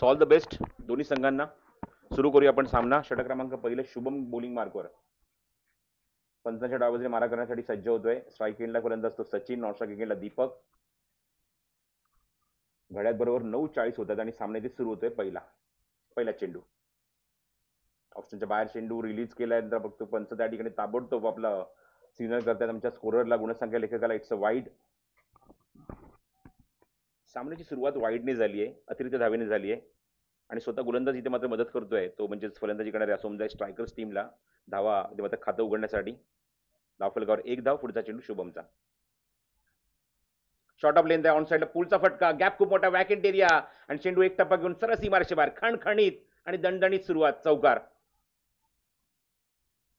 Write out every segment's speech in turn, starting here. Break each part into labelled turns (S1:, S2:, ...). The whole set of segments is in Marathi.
S1: ऑल द बेस्ट दोन्ही संघांना. सुरू करूया आपण सामना. षटक क्रमांक पहिले शुभम बॉलिंग मार्कवर. पंचांच्या डावाजरी मारा करण्यासाठी सज्ज होतोय. स्ट्राईक एंडला फलंदाज तो सचिन, नॉन स्ट्राईक एंडला दीपक. घड्याळ बरोबर 9:40 होतात आणि सामन्याची सुरू होतोय पहिला चेंडू. ऑप्शनच्या बाहेर चेंडू रिलीज केल्यानंतर बघतो पंच त्या ठिकाणी ताबडतोब आपला सिग्नल करतात आमच्या स्कोररला, गुणसंख्या लेखकाला. It's a wide. सामन्याची सुरुवात वाईडने झाली आहे, अतिरिक्त धावेने झाली आहे आणि स्वतः गोलंदाज इथे मात्र मदत करतोय. तो म्हणजे फलंदाजी करणाऱ्या सोमजाय स्ट्रायकर्स टीमला धावा इथे मात्र खातं उघडण्यासाठी. धावफलकावर 1 धाव. पुढचा चेंडू शुभमचा. शॉर्ट ऑफ लेंथ आहे, ऑन साईडला पुलचा फटका, गॅप खूप मोठा, वॅकेंट एरिया आणि चेंडू एक टप्पा घेऊन सरस इमारशी बाहेर. खणखणीत आणि दणदणीत सुरुवात. चौकार.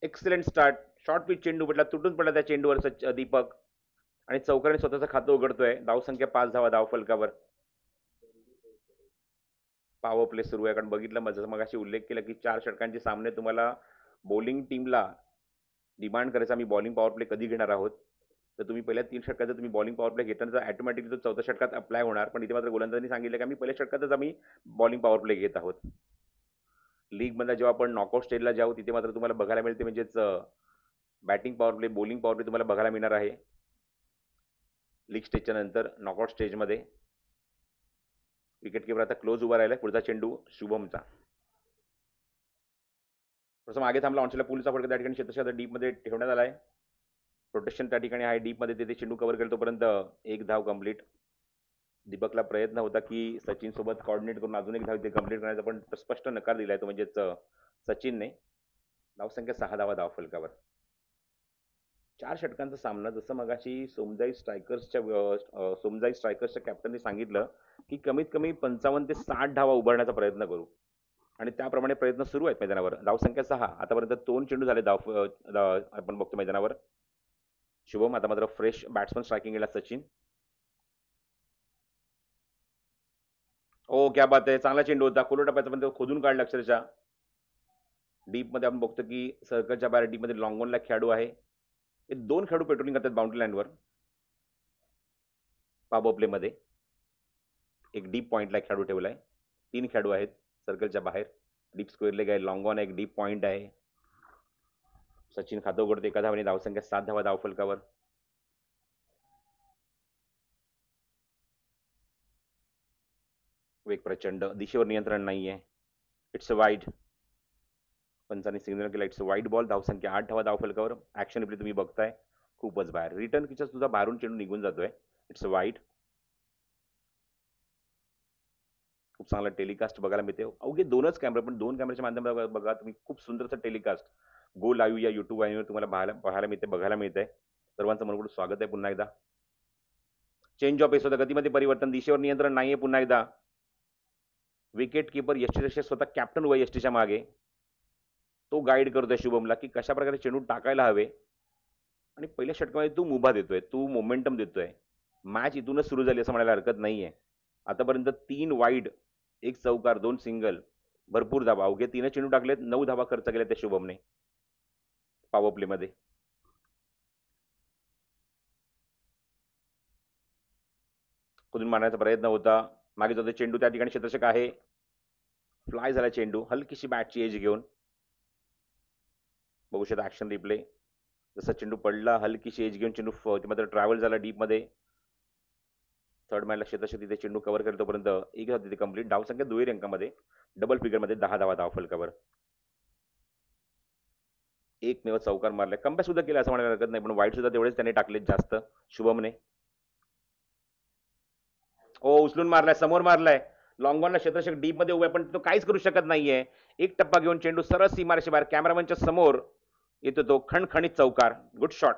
S1: Excellent start. शॉर्ट पिच चेंडू पडला, तुटून पडला त्या चेंडूवर दीपक आणि चौकाराने स्वतःचं खातं उघडतोय. धावसंख्या 5 धावा धावफलकावर. पॉवर प्ले सुरू आहे. कारण बघितलं मग अशी उल्लेख केला की 4 षटकांचे सामने तुम्हाला बॉलिंग टीमला डिमांड करायचा आम्ही बॉलिंग पॉवर प्ले कधी घेणार आहोत. तर तुम्ही पहिल्या 3 षटकाचा तुम्ही बॉलिंग पॉवर प्ले घेताना तर ऑटोमॅटिकली तो चौथ्या षटकात अप्लाय होणार. पण इथे मात्र गोलंदाजांनी सांगितलं की आम्ही पहिल्या षटकातच आम्ही बॉलिंग पॉवर प्ले घेत आहोत. लीगमध्ये जेव्हा आपण नॉकआउट स्टेजला जाऊ तिथे मात्र तुम्हाला बघायला मिळते म्हणजेच batting power play, bowling power play तुम्हाला बघायला मिळणार आहे लीग स्टेजच्या नंतर. नॉकआउट स्टेजमध्ये विकेट कीपर आता क्लोज उभा राहिला. पुढचा चेंडू शुभमचा. थोडंसं मागे थांबला, ऑनसाईडला पुलचा फटका त्या ठिकाणी क्षेत्रक्षेत्र डीपमध्ये ठेवण्यात आलाय. प्रोटेक्शन त्या ठिकाणी आहे डीपमध्ये, तिथे चेंडू कव्हर केला तोपर्यंत 1 धाव कंप्लीट. दीपकला प्रयत्न होता की सचिन सोबत कॉर्डिनेट करून अजून 1 धाव इथे कंप्लीट करण्याचा, पण स्पष्ट नकार दिलाय तो म्हणजेच सचिनने. धावसंख्या 6 धावा धावफलकावर. 4 षटकांचा सामना. जसं मगाशी सोमजाई स्ट्रायकर्सच्या कॅप्टनने सांगितलं की कमीत कमी 55 ते 60 धावा उभारण्याचा प्रयत्न करू आणि त्याप्रमाणे प्रयत्न सुरू आहेत मैदानावर. धावसंख्या 6. आतापर्यंत 2 चेंडू झाले आपण बघतो मैदानावर. शुभम आता मात्र फ्रेश बॅट्समन स्ट्रायकिंग गेला सचिन. ओ क्या बात आहे, चांगला चेंडू होता, खोलो टप्प्याचा पण तो खोदून काढला अक्षरशः. डीपमध्ये आपण बघतो की सर्कलच्या बाहेर डीपमध्ये लॉंगॉनला खेळाडू आहे. हे 2 खेळाडू पेट्रोलिंग करतात बाउंड्री लाईनवर पॉवर प्लेमध्ये. एक डीप पॉइंटला खेळाडू ठेवलाय. 3 खेळाडू आहेत सर्कलच्या बाहेर. डीप स्क्वेअर लेग आहे, लॉंगॉन आहे, एक डीप पॉइंट आहे. सचिन खातं उघडतो 1 धावाने. धावसंख्या 7 धावा धावफलकावर. वेग प्रचंड, दिशेवर नियंत्रण नाहीये. It's a wide. पंचांनी सिग्नल केला इट्स अ वाईड बॉल. धावसंख्या 8 धावा धावफलकावर. ऍक्शन रिप्ले तुम्ही बघताय, खूपच बाहेर. रिटर्न पिचर सुद्धा बाहेरून चेंडू निघून जातोय. It's a wide. खूप चांगला टेलिकास्ट बघायला मिळते. अवघे 2च कॅमेरे, पण 2 कॅमेऱ्याच्या माध्यमातून बघा तुम्ही खूप सुंदरचं टेलिकास्ट गो लाईव्ह या युट्यूब वाहिनीवर तुम्हाला बघायला मिळते. सर्वांचं मनपूर्वक स्वागत आहे पुन्हा एकदा. चेंज ऑफ पेस होता, गतीमध्ये परिवर्तन, दिशेवर नियंत्रण नाहीये. पुन्हा एकदा विकेट कीपर यष्टीपेक्षा स्वतः कॅप्टन उभा यष्टीच्या मागे. तो गाईड करतोय शुभमला की कशा प्रकारे चेंडू टाकायला हवे आणि पहिल्या षटकामध्ये तू मुभा देतोय, तू मोमेंटम देतोय. मॅच इथूनच सुरू झाली असं म्हणायला हरकत नाहीये. आतापर्यंत 3 वाईड, 1 चौकार, 2 सिंगल, भरपूर धावा. अवघे 3 चेंडू टाकलेत, 9 धावा खर्च केल्या त्या शुभमने पॉवर प्लेमध्ये. कुठून मारण्याचा प्रयत्न होता, मागे जातो चेंडू, त्या ठिकाणी क्षेत्ररक्षक आहे. फ्लाय झाला चेंडू हलकीशी बॅटची एज घेऊन. बघू शकता ऍक्शन रिप्ले. जसा चेंडू पडला हलकीशी एज घेऊन चेंडू मात्र ट्रॅव्हल झाला डीपमध्ये. थर्ड मॅनला क्षेत्ररक्षक तिथे चेंडू कव्हर करतो तोपर्यंत 1 धाव तिथे कंप्लीट. धावसंख्या दुहेरी अंकामध्ये, डबल फिगरमध्ये 10 धावा धावफलकावर. एकमेव चौकार मारलाय. कमबॅक सुद्धा केला असं म्हणायला हरकत नाही, पण वाईट सुद्धा तेवढेच त्याने टाकलेत जास्त शुभमने. ओ उचलून मारलाय, समोर मारलाय. लॉंगॉनला क्षेत्ररक्षक डीप मध्ये उभा, पण तो काहीच करू शकत नाहीये. 1 टप्पा घेऊन चेंडू सरळ सीमारेषे बाहेर. कॅमेरामॅनच्या समोर येतो तो खणखणीत चौकार. Good shot.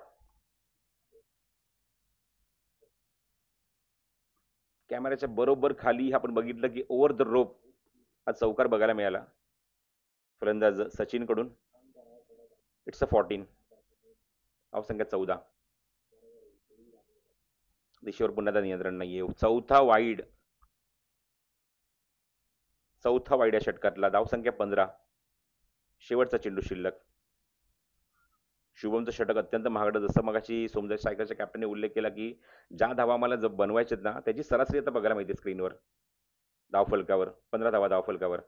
S1: कॅमेऱ्याच्या बरोबर खाली आपण बघितलं की ओव्हर द रोप हा चौकार बघायला मिळाला फलंदाज सचिन कडून. It's a 14. धावसंख्या 14. दिशेवर पुन्हा नियंत्रण नाहीये. चौथा वाईड या षटकातला. धावसंख्या 15. शेवटचा चेंडू शिल्लक. शुभमचं षटक अत्यंत महागडं. जसं मगाशी सोमदेव स्ट्रायकरच्या कॅप्टनने उल्लेख केला की ज्या धावा आम्हाला बनवायचे ना त्याची सरासरी आता बघायला माहिती स्क्रीनवर. धावफलकावर 15 धावा धावफलकावर.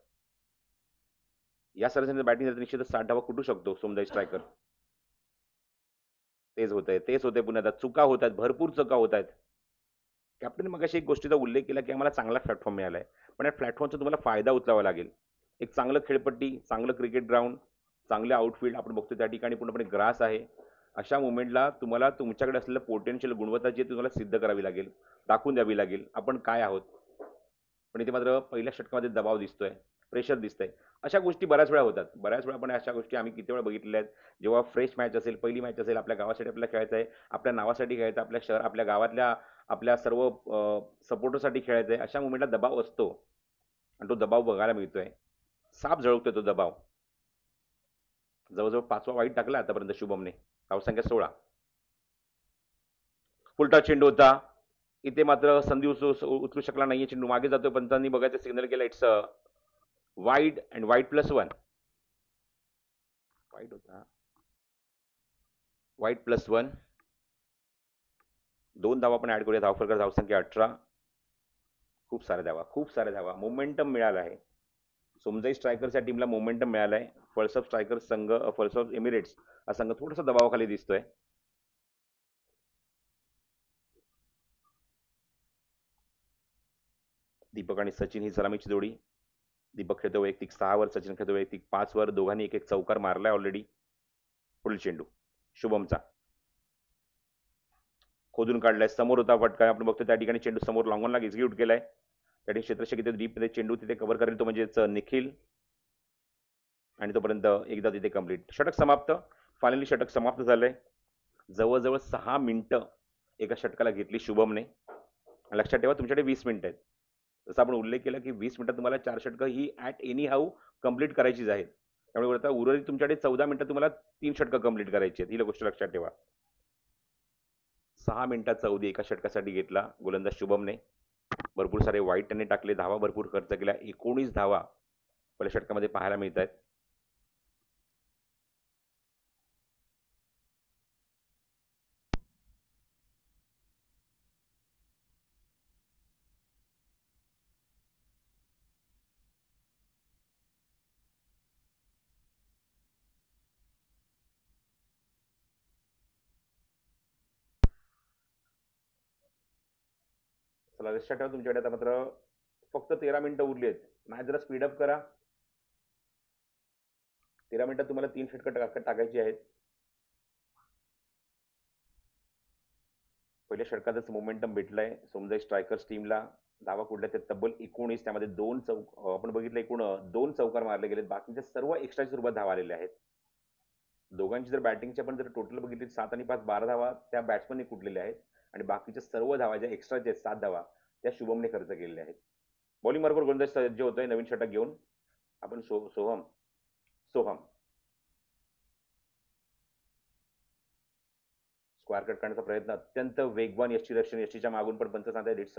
S1: या सरासरीने बॅटिंग झाली तर निश्चितच 60 धावा कुठू शकतो सोमदेव स्ट्रायकर. तेच होतंय पुन्हा आता. चुका होत आहेत, भरपूर चुका होत आहेत. कॅप्टन मगाशी एक गोष्टीचा उल्लेख केला, की आम्हाला चांगला प्लॅटफॉर्म मिळाला आहे. पण या प्लॅटफॉर्मचा तुम्हाला फायदा उचलावा लागेल. एक चांगलं खेळपट्टी, चांगलं क्रिकेट ग्राउंड, चांगले आउटफील्ड आपण बघतो त्या ठिकाणी पूर्णपणे ग्रास आहे. अशा मोमेंटला तुम्हाला तुमच्याकडे असलेलं पोटेन्शियल गुणवत्ता जी आहे ती तुम्हाला सिद्ध करावी लागेल, दाखवून द्यावी लागेल. आपण काय आहोत. पण इथे मात्र पहिल्या षटकामध्ये दबाव दिसतोय, प्रेशर दिसतंय. अशा गोष्टी बऱ्याच वेळा होतात. बऱ्याच वेळा पण अशा गोष्टी आम्ही किती वेळा बघितलेल्या आहेत. जेव्हा फ्रेश मॅच असेल, पहिली मॅच असेल, आपल्या गावासाठी आपल्याला खेळायचं आहे, आपल्या नावासाठी खेळायचं आहे, आपल्या गावातल्या आपल्या सर्व सपोर्टरसाठी खेळायचं आहे. अशा मोमेंटला दबाव असतो आणि तो दबाव बघायला मिळतोय. साफ झळकतोय तो दबाव. जवळजवळ 5वा वाईट टाकला आतापर्यंत शुभमने. धावसंख्या 16. उलटा चेंडू होता. इथे मात्र संधी उचलू शकला नाहीये. चेंडू मागे जातोय. पंचांनी बघायचं सिग्नल केला. It's wide and wide +1. Wide होता. वाईड +1. 2 धावा पण ऍड करूया. धावफलकावर धावसंख्या 18. खूप साऱ्या धावा. मोमेंटम मिळाला आहे. सोमजाई स्ट्रायकर्सच्या टीमला मोमेंटम मिळाला आहे. पल्स स्ट्रायकर्स संघ, पल्स ऑफ एमिरेट्स हा संघ थोडासा दबावाखाली दिसतोय. दीपक आणि सचिन ही सलामीची जोडी. दीपक खेळतो वैयक्तिक 6 वर, सचिन खेळतो वैयक्तिक 5 वर. दोघांनी एक एक चौकार मारलाय ऑलरेडी. पुढील चेंडू शुभमचा खोदून काढलाय. समोर होता फटका. आपण बघतो त्या ठिकाणी चेंडू समोर लॉंगॉनला एक्झिक्यूट केलाय. त्या ठिकाणी क्षेत्ररक्षक इथे डीपमध्ये चेंडू तिथे कव्हर करेल तो म्हणजेच निखिल. आणि तोपर्यंत एकदा तिथे कंप्लीट. षटक समाप्त. फायनली षटक समाप्त झालंय. जवळजवळ 6 मिनिटं एका षटकाला घेतली शुभमने. लक्षात ठेवा तुमच्याकडे 20 मिनिटं आहेत. जसं आपण उल्लेख केला की 20 मिनिटात तुम्हाला 4 षटकं ही ॲट एनी हाऊ कंप्लीट करायचीच आहेत. त्यामुळे आता उर्वरित तुमच्याकडे 14 मिनिटं तुम्हाला 3 षटकं कंप्लीट करायची आहेत. ही गोष्ट लक्षात ठेवा. 6 मिनिटाचा अवधी एका षटकासाठी घेतला गोलंदाज शुभमने. भरपूर सारे वाईट त्यांनी टाकले. धावा भरपूर खर्च केल्या. 19 धावा पहिल्या षटकामध्ये पाहायला मिळत आहेत. चला लक्षात ठेवा तुमच्याकडे आता मात्र फक्त 13 मिनिटं उरली आहेत. मॅच जरा स्पीडअप करा. 13 मिनिटात तुम्हाला 3 षटकं टाकायची आहेत. पहिल्या षटकातच मोमेंटम भेटलाय सोमजाई स्ट्रायकर्स टीमला. धावा कुठल्या ते तब्बल 19. त्यामध्ये आपण बघितलं एकूण 2 चौकार मारले गेलेत. बाकीचे सर्व एक्स्ट्राच्या स्वरूपात धावा आलेल्या आहेत. दोघांची जर बॅटिंगची आपण जर टोटल बघितली 7 आणि 5 12 धावा त्या बॅट्समनने कुठलेल्या आहेत आणि बाकीच्या सर्व धावा ज्या एक्स्ट्राच्या आहेत 7 धावा त्या शुभमने खर्च केलेल्या आहेत. बॉलिंग बरोबर गोलंदाज सज्ज होतोय नवीन षटक घेऊन. आपण सोहम स्क्वायर कट करण्याचा प्रयत्न अत्यंत वेगवान. यष्टीरक्षण. यष्टीच्या मागून पण पंच सांगतायत इट्स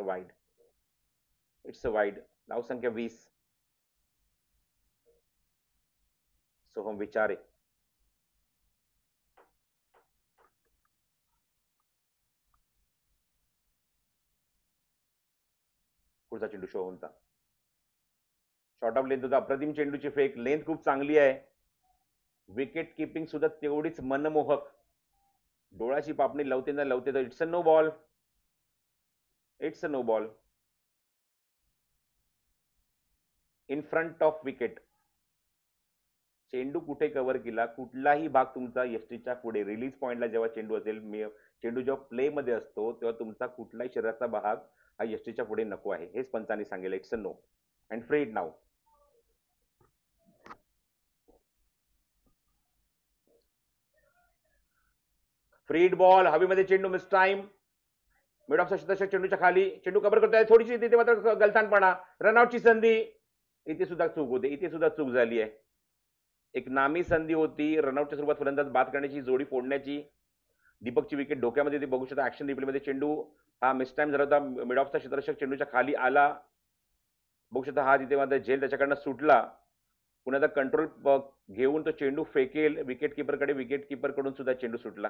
S1: अ वाईड. धावसंख्या 20. सोहम विचारे. पुढचा चेंडू सोहमचा. शॉर्ट ऑफ लेंथ होता. अप्रतिम चेंडूची फेक. लेंथ खूप चांगली आहे. विकेट किपिंग सुद्धा तेवढीच मनमोहक. डोळ्याची पापणी लवते. It's a no ball. In front of wicket. चेंडू कुठे कव्हर केला. कुठलाही भाग तुमचा यष्टीच्या पुढे रिलीज पॉइंटला जेव्हा चेंडू असेल, चेंडू जेव्हा प्ले मध्ये असतो तेव्हा तुमचा कुठलाही शरीराचा भाग हा यष्टीच्या पुढे नको आहे. हेच पंचांनी सांगितलं. It's a no and free it now. Freed ball. हवेमध्ये चेंडू. Mistime. मिड ऑफ क्षेत्ररक्षक चेंडूच्या खाली. चेंडू कव्हर करतोय. थोडीशी तिथे मात्र गलथानपणा. रनआउटची संधी. इथे सुद्धा चूक होते. इथे सुद्धा चूक झाली आहे. एक नामी संधी होती रनआउटच्या स्वरूपात फलंदाज बाद करण्याची, जोडी फोडण्याची. दीपकची विकेट डोक्यामध्ये ती बघू शकता. ऍक्शन रिप्लेमध्ये चेंडू हा मिस टाइम झाला होता. मिड ऑफचा क्षेत्ररक्षक चेंडूच्या खाली आला. बघू शकता हा तिथे मात्र झेल त्याच्याकडनं सुटला. पुन्हा कंट्रोल घेऊन तो चेंडू फेकेल विकेट किपरकडे. विकेट किपरकडून सुद्धा चेंडू सुटला.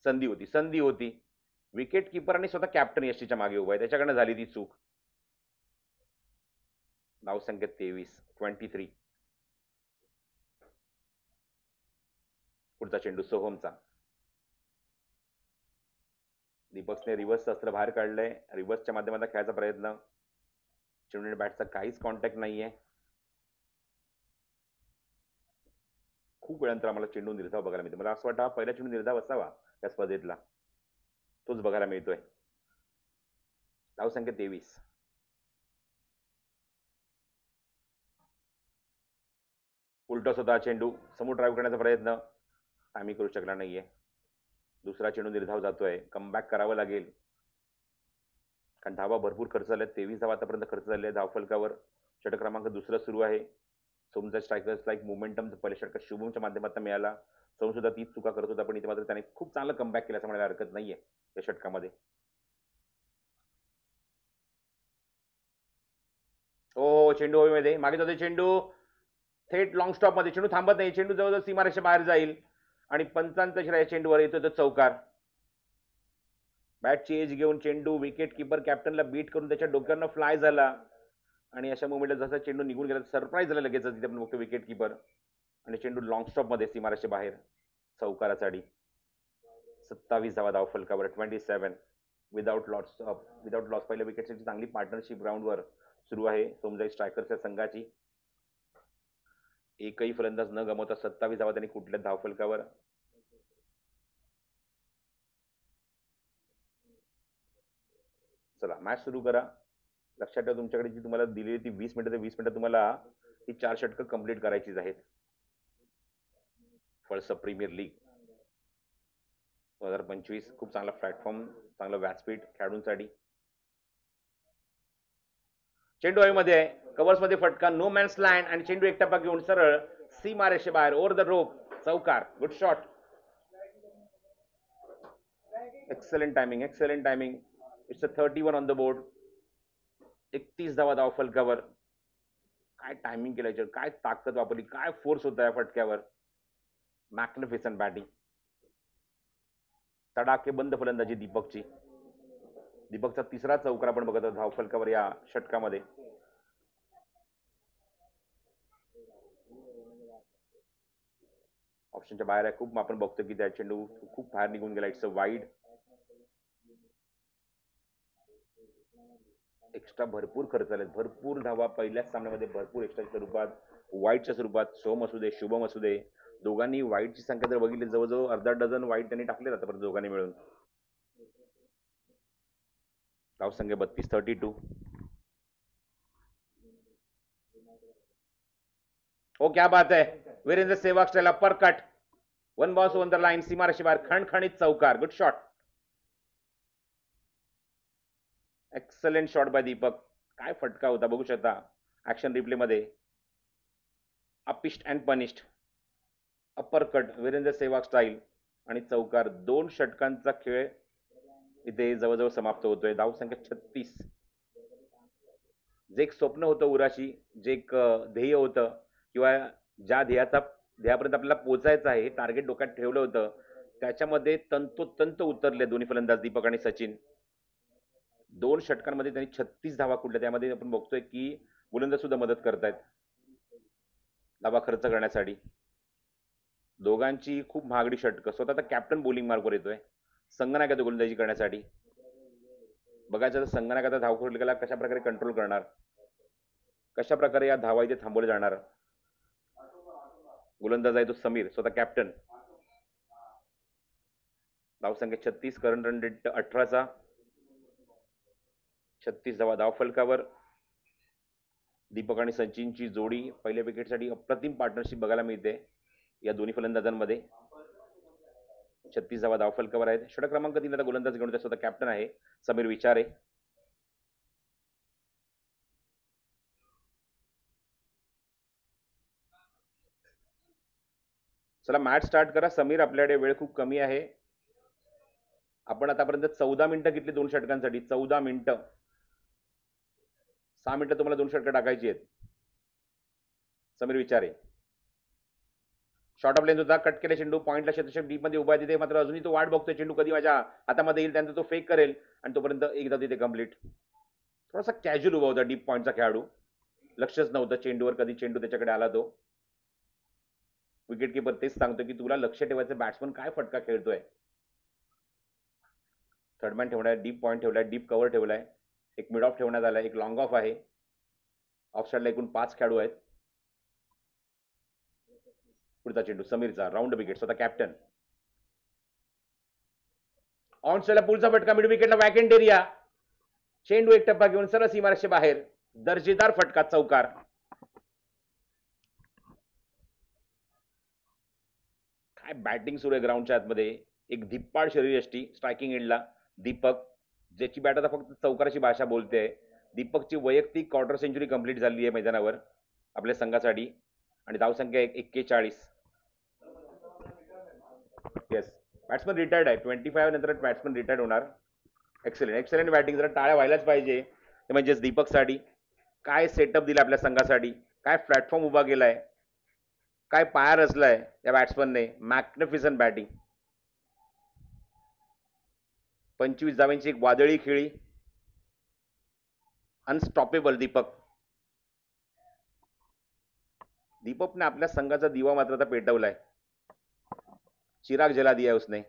S1: संधी होती. विकेट किपर आणि स्वतः कॅप्टन यष्टीच्या मागे उभा आहे. त्याच्याकडनं झाली ती चूक. धावसंख्या 23. पुढचा चेंडू सोहमचा. दीपकने रिव्हर्स अस्त्र बाहेर काढलंय. रिव्हर्सच्या माध्यमातून खेळायचा प्रयत्न. चेंडू बॅटचा काहीच कॉन्टॅक्ट नाहीये. खूप वेळानंतर आम्हाला चेंडू निर्धाव बघायला मिळतो. मला असं वाटतं हा पहिला चेंडू निर्धाव असावा या स्पर्धेतला. तोच बघायला मिळतोय. धावसंख्या 23. उलटच होता चेंडू. समोर ड्राईव्ह करण्याचा प्रयत्न आम्ही करू शकला नाहीये. दुसरा चेंडू निर्धाव जातोय. कमबॅक करावं लागेल कारण धावा भरपूर खर्च झाल्या. 23 धावा आतापर्यंत खर्च झाले धावफलकावर. षटक क्रमांक दुसरा सुरू आहे. सोमचा स्ट्रायकर्सला एक मोमेंटम पहिल्या षटकात शुभमच्या माध्यमातून मिळाला. सोम सुद्धा तीच चुका करत होता पण इथे मात्र त्याने खूप चांगलं कमबॅक केलं असं म्हणायला हरकत नाहीये या षटकामध्ये. हो चेंडू हवेमध्ये मागे जातोय चेंडू. थेट लॉंग स्टॉप मध्ये. चेंडू थांबत नाही. चेंडू जवळजवळ सीमारेषे बाहेर जाईल आणि पंचांचा इशारा या चेंडूवर येतो. तो चौकार. बॅटची एज घेऊन चेंडू विकेट किपर कॅप्टनला बीट करून त्याच्या डोक्यावरनं फ्लाय झाला आणि अशा मोमेंटला जसा चेंडू निघून गेला सरप्राईज झाला लगेच तिथे आपण बघतो विकेट किपर आणि चेंडू लॉंग स्टॉप मध्ये सीमारेषे बाहेर. चौकारासाठी 27 धावा धावफलकावर. 27 विदाउट लॉस. पहिल्या विकेटची चांगली पार्टनरशिप ग्राउंडवर सुरू आहे सोमजाई स्ट्रायकर्सच्या संघाची. एकही फलंदाज न गमावता 27 धावा त्यांनी कुठल्या धावफलकावर. चला मॅच सुरू करा. लक्षात ठेवा तुमच्याकडे जी तुम्हाला दिलेली ती 20 मिनिटं ते 20 मिनिटं तुम्हाला ही 4 षटकं कंप्लीट करायचीच आहेत. फळस प्रीमियर लीग 2025 खूप चांगला प्लॅटफॉर्म, चांगलं व्यासपीठ खेळाडूंसाठी. चेंडू हवेमध्ये आहे. कव्हर्स मध्ये फटका. नो मॅन्स लँड आणि चेंडू एक टप्पा घेऊन सरळ सीमारेषे बाहेर. Over the rope. चौकार. Good shot. Excellent timing. It's a 31 on the board. 31 धावा धावफलकावर. काय टायमिंग केलं याच्यावर. काय ताकद वापरली. काय फोर्स होता या फटक्यावर. Magnificent batting. तडाखे बंद फलंदाजी दीपकची. दीपकचा तिसरा चौकार आपण बघत आहोत धावफलकावर या षटकामध्ये. ऑप्शनच्या बाहेर आहे. खूप आपण बघतो की त्या चेंडू खूप बाहेर निघून गेला. It's a wide. एक्स्ट्रा भरपूर खर्च झाले. भरपूर धावा पहिल्याच सामन्यामध्ये भरपूर एक्स्ट्राच्या स्वरूपात वाईटच्या स्वरूपात. सोम असू दे शुभम असू दे दोघांनी वाईटची संख्या जर बघितली जवळजवळ अर्धा डझन वाईट त्यांनी टाकले जातात दोघांनी मिळून. धावसंख्या 32. 32. ओ क्या बात है. Virender Sehwag style upper cut. One balls on the line. सीमारेषे बाहेर. खणखणीत चौकार. Good shot. Excellent shot by Deepak. काय फटका होता बघू शकता ऍक्शन रिप्ले मध्ये. Uppish and punished. Upper cut Virender Sehwag style आणि चौकार. 2 षटकांचा खेळ इथे जवळजवळ समाप्त होतोय. धावसंख्या 36. जे एक स्वप्न होतं उराशी, जे एक ध्येय होतं किंवा ज्या ध्येयापर्यंत आपल्याला पोहोचायचं आहे, टार्गेट डोक्यात ठेवलं होतं, त्याच्यामध्ये तंतोतंत उतरले दोन्ही फलंदाज दीपक आणि सचिन. 2 षटकांमध्ये त्यांनी 36 धावा कुठल्या. त्यामध्ये आपण बघतोय की गोलंदाज सुद्धा मदत करतायत धावा खर्च करण्यासाठी. दोघांची खूप महागडी षटकं. स्वतःचा कॅप्टन बॉलिंग मार्कवर येतोय. संगणक येतो गोलंदाजी करण्यासाठी. बघायचं तर संगणक आता धावफलकाला कशा प्रकारे कंट्रोल करणार, कशा प्रकारे या धावा इथे थांबवल्या जाणार. गोलंदाज आहे तो समीर, स्वतः कॅप्टन. धावसंख्या 36. Current run rate 18चा. 36 धावा धावफलकावर. दीपक आणि सचिनची जोडी पहिल्या विकेटसाठी अप्रतिम पार्टनरशिप बघायला मिळते या दोन्ही फलंदाजांमध्ये. 36 धावा धावफलकावर आहेत. षटक क्रमांक 3 आता गोलंदाज घेऊन स्वतः कॅप्टन आहे समीर विचारे. चला मॅच स्टार्ट करा. समीर आपल्याकडे वेळ खूप कमी आहे. आपण आतापर्यंत 14 मिनिटं घेतली 2 षटकांसाठी. 14 मिनिटं. 6 मिनिटं तुम्हाला 2 षटकं टाकायची आहेत. समीर विचारे. शॉर्ट ऑफ लेंथ होता. कट केले चेंडू. पॉईंटला शतशक डीप मध्ये उभा आहे तिथे. मात्र अजूनही तो वाट बघतोय चेंडू कधी माझ्या हातामध्ये येईल. त्यांचा तो फेक करेल आणि तोपर्यंत एकदा तिथे कम्प्लीट. थोडासा कॅज्युअल उभा होता डीप पॉईंटचा खेळाडू. लक्षच नव्हतं चेंडूवर, कधी चेंडू त्याच्याकडे आला तो. विकेट किपर तेच सांगतो की तुला लक्ष ठेवायचं, बॅट्समन काय फटका खेळतोय. थर्डमॅन ठेवलाय, डीप पॉईंट ठेवलाय, डीप कव्हर ठेवलाय, एक मिड ऑफ ठेवण्यात आलाय, एक लॉंग ऑफ आहे. ऑफ साईडला एकूण 5 खेळाडू आहेत. पुढचा चेंडू समीरचा, राऊंड विकेट, स्वतः कॅप्टन. ऑन साईडला पुढचा फटका, मिड विकेटला वॅकेंट एरिया. चेंडू एक टप्पा घेऊन सरळ सीमारेषे बाहेर. दर्जेदार फटका, चौकार. काय बॅटिंग सुरू आहे ग्राउंडच्या आतमध्ये. एक धिप्पाड शरीरयष्टी स्ट्रायकिंग एंडला दीपक, ज्याची बॅट आता फक्त चौकाराची भाषा बोलते. दीपकची वैयक्तिक क्वार्टर सेंचुरी कंप्लीट झाली आहे मैदानावर आपल्या संघासाठी आणि धावसंख्या 41. येस, बॅट्समन रिटायर्ड आहे. 25 नंतर बॅट्समन रिटायर्ड होणार. एक्सलेंट बॅटिंग, जरा टाळ्या व्हायलाच पाहिजे. ते म्हणजेच दीपकसाठी. काय सेटअप दिला आपल्या संघासाठी, काय प्लॅटफॉर्म उभा केलाय, काय पाया रचलाय या बॅट्समनने. Magnificent batting. 25 धावांची एक वादळी खेळी. अनस्टॉपेबल दीपक. दीपकने आपल्या संघाचा दिवा मात्र आता पेटवलाय. चिराग जला दिया उसने.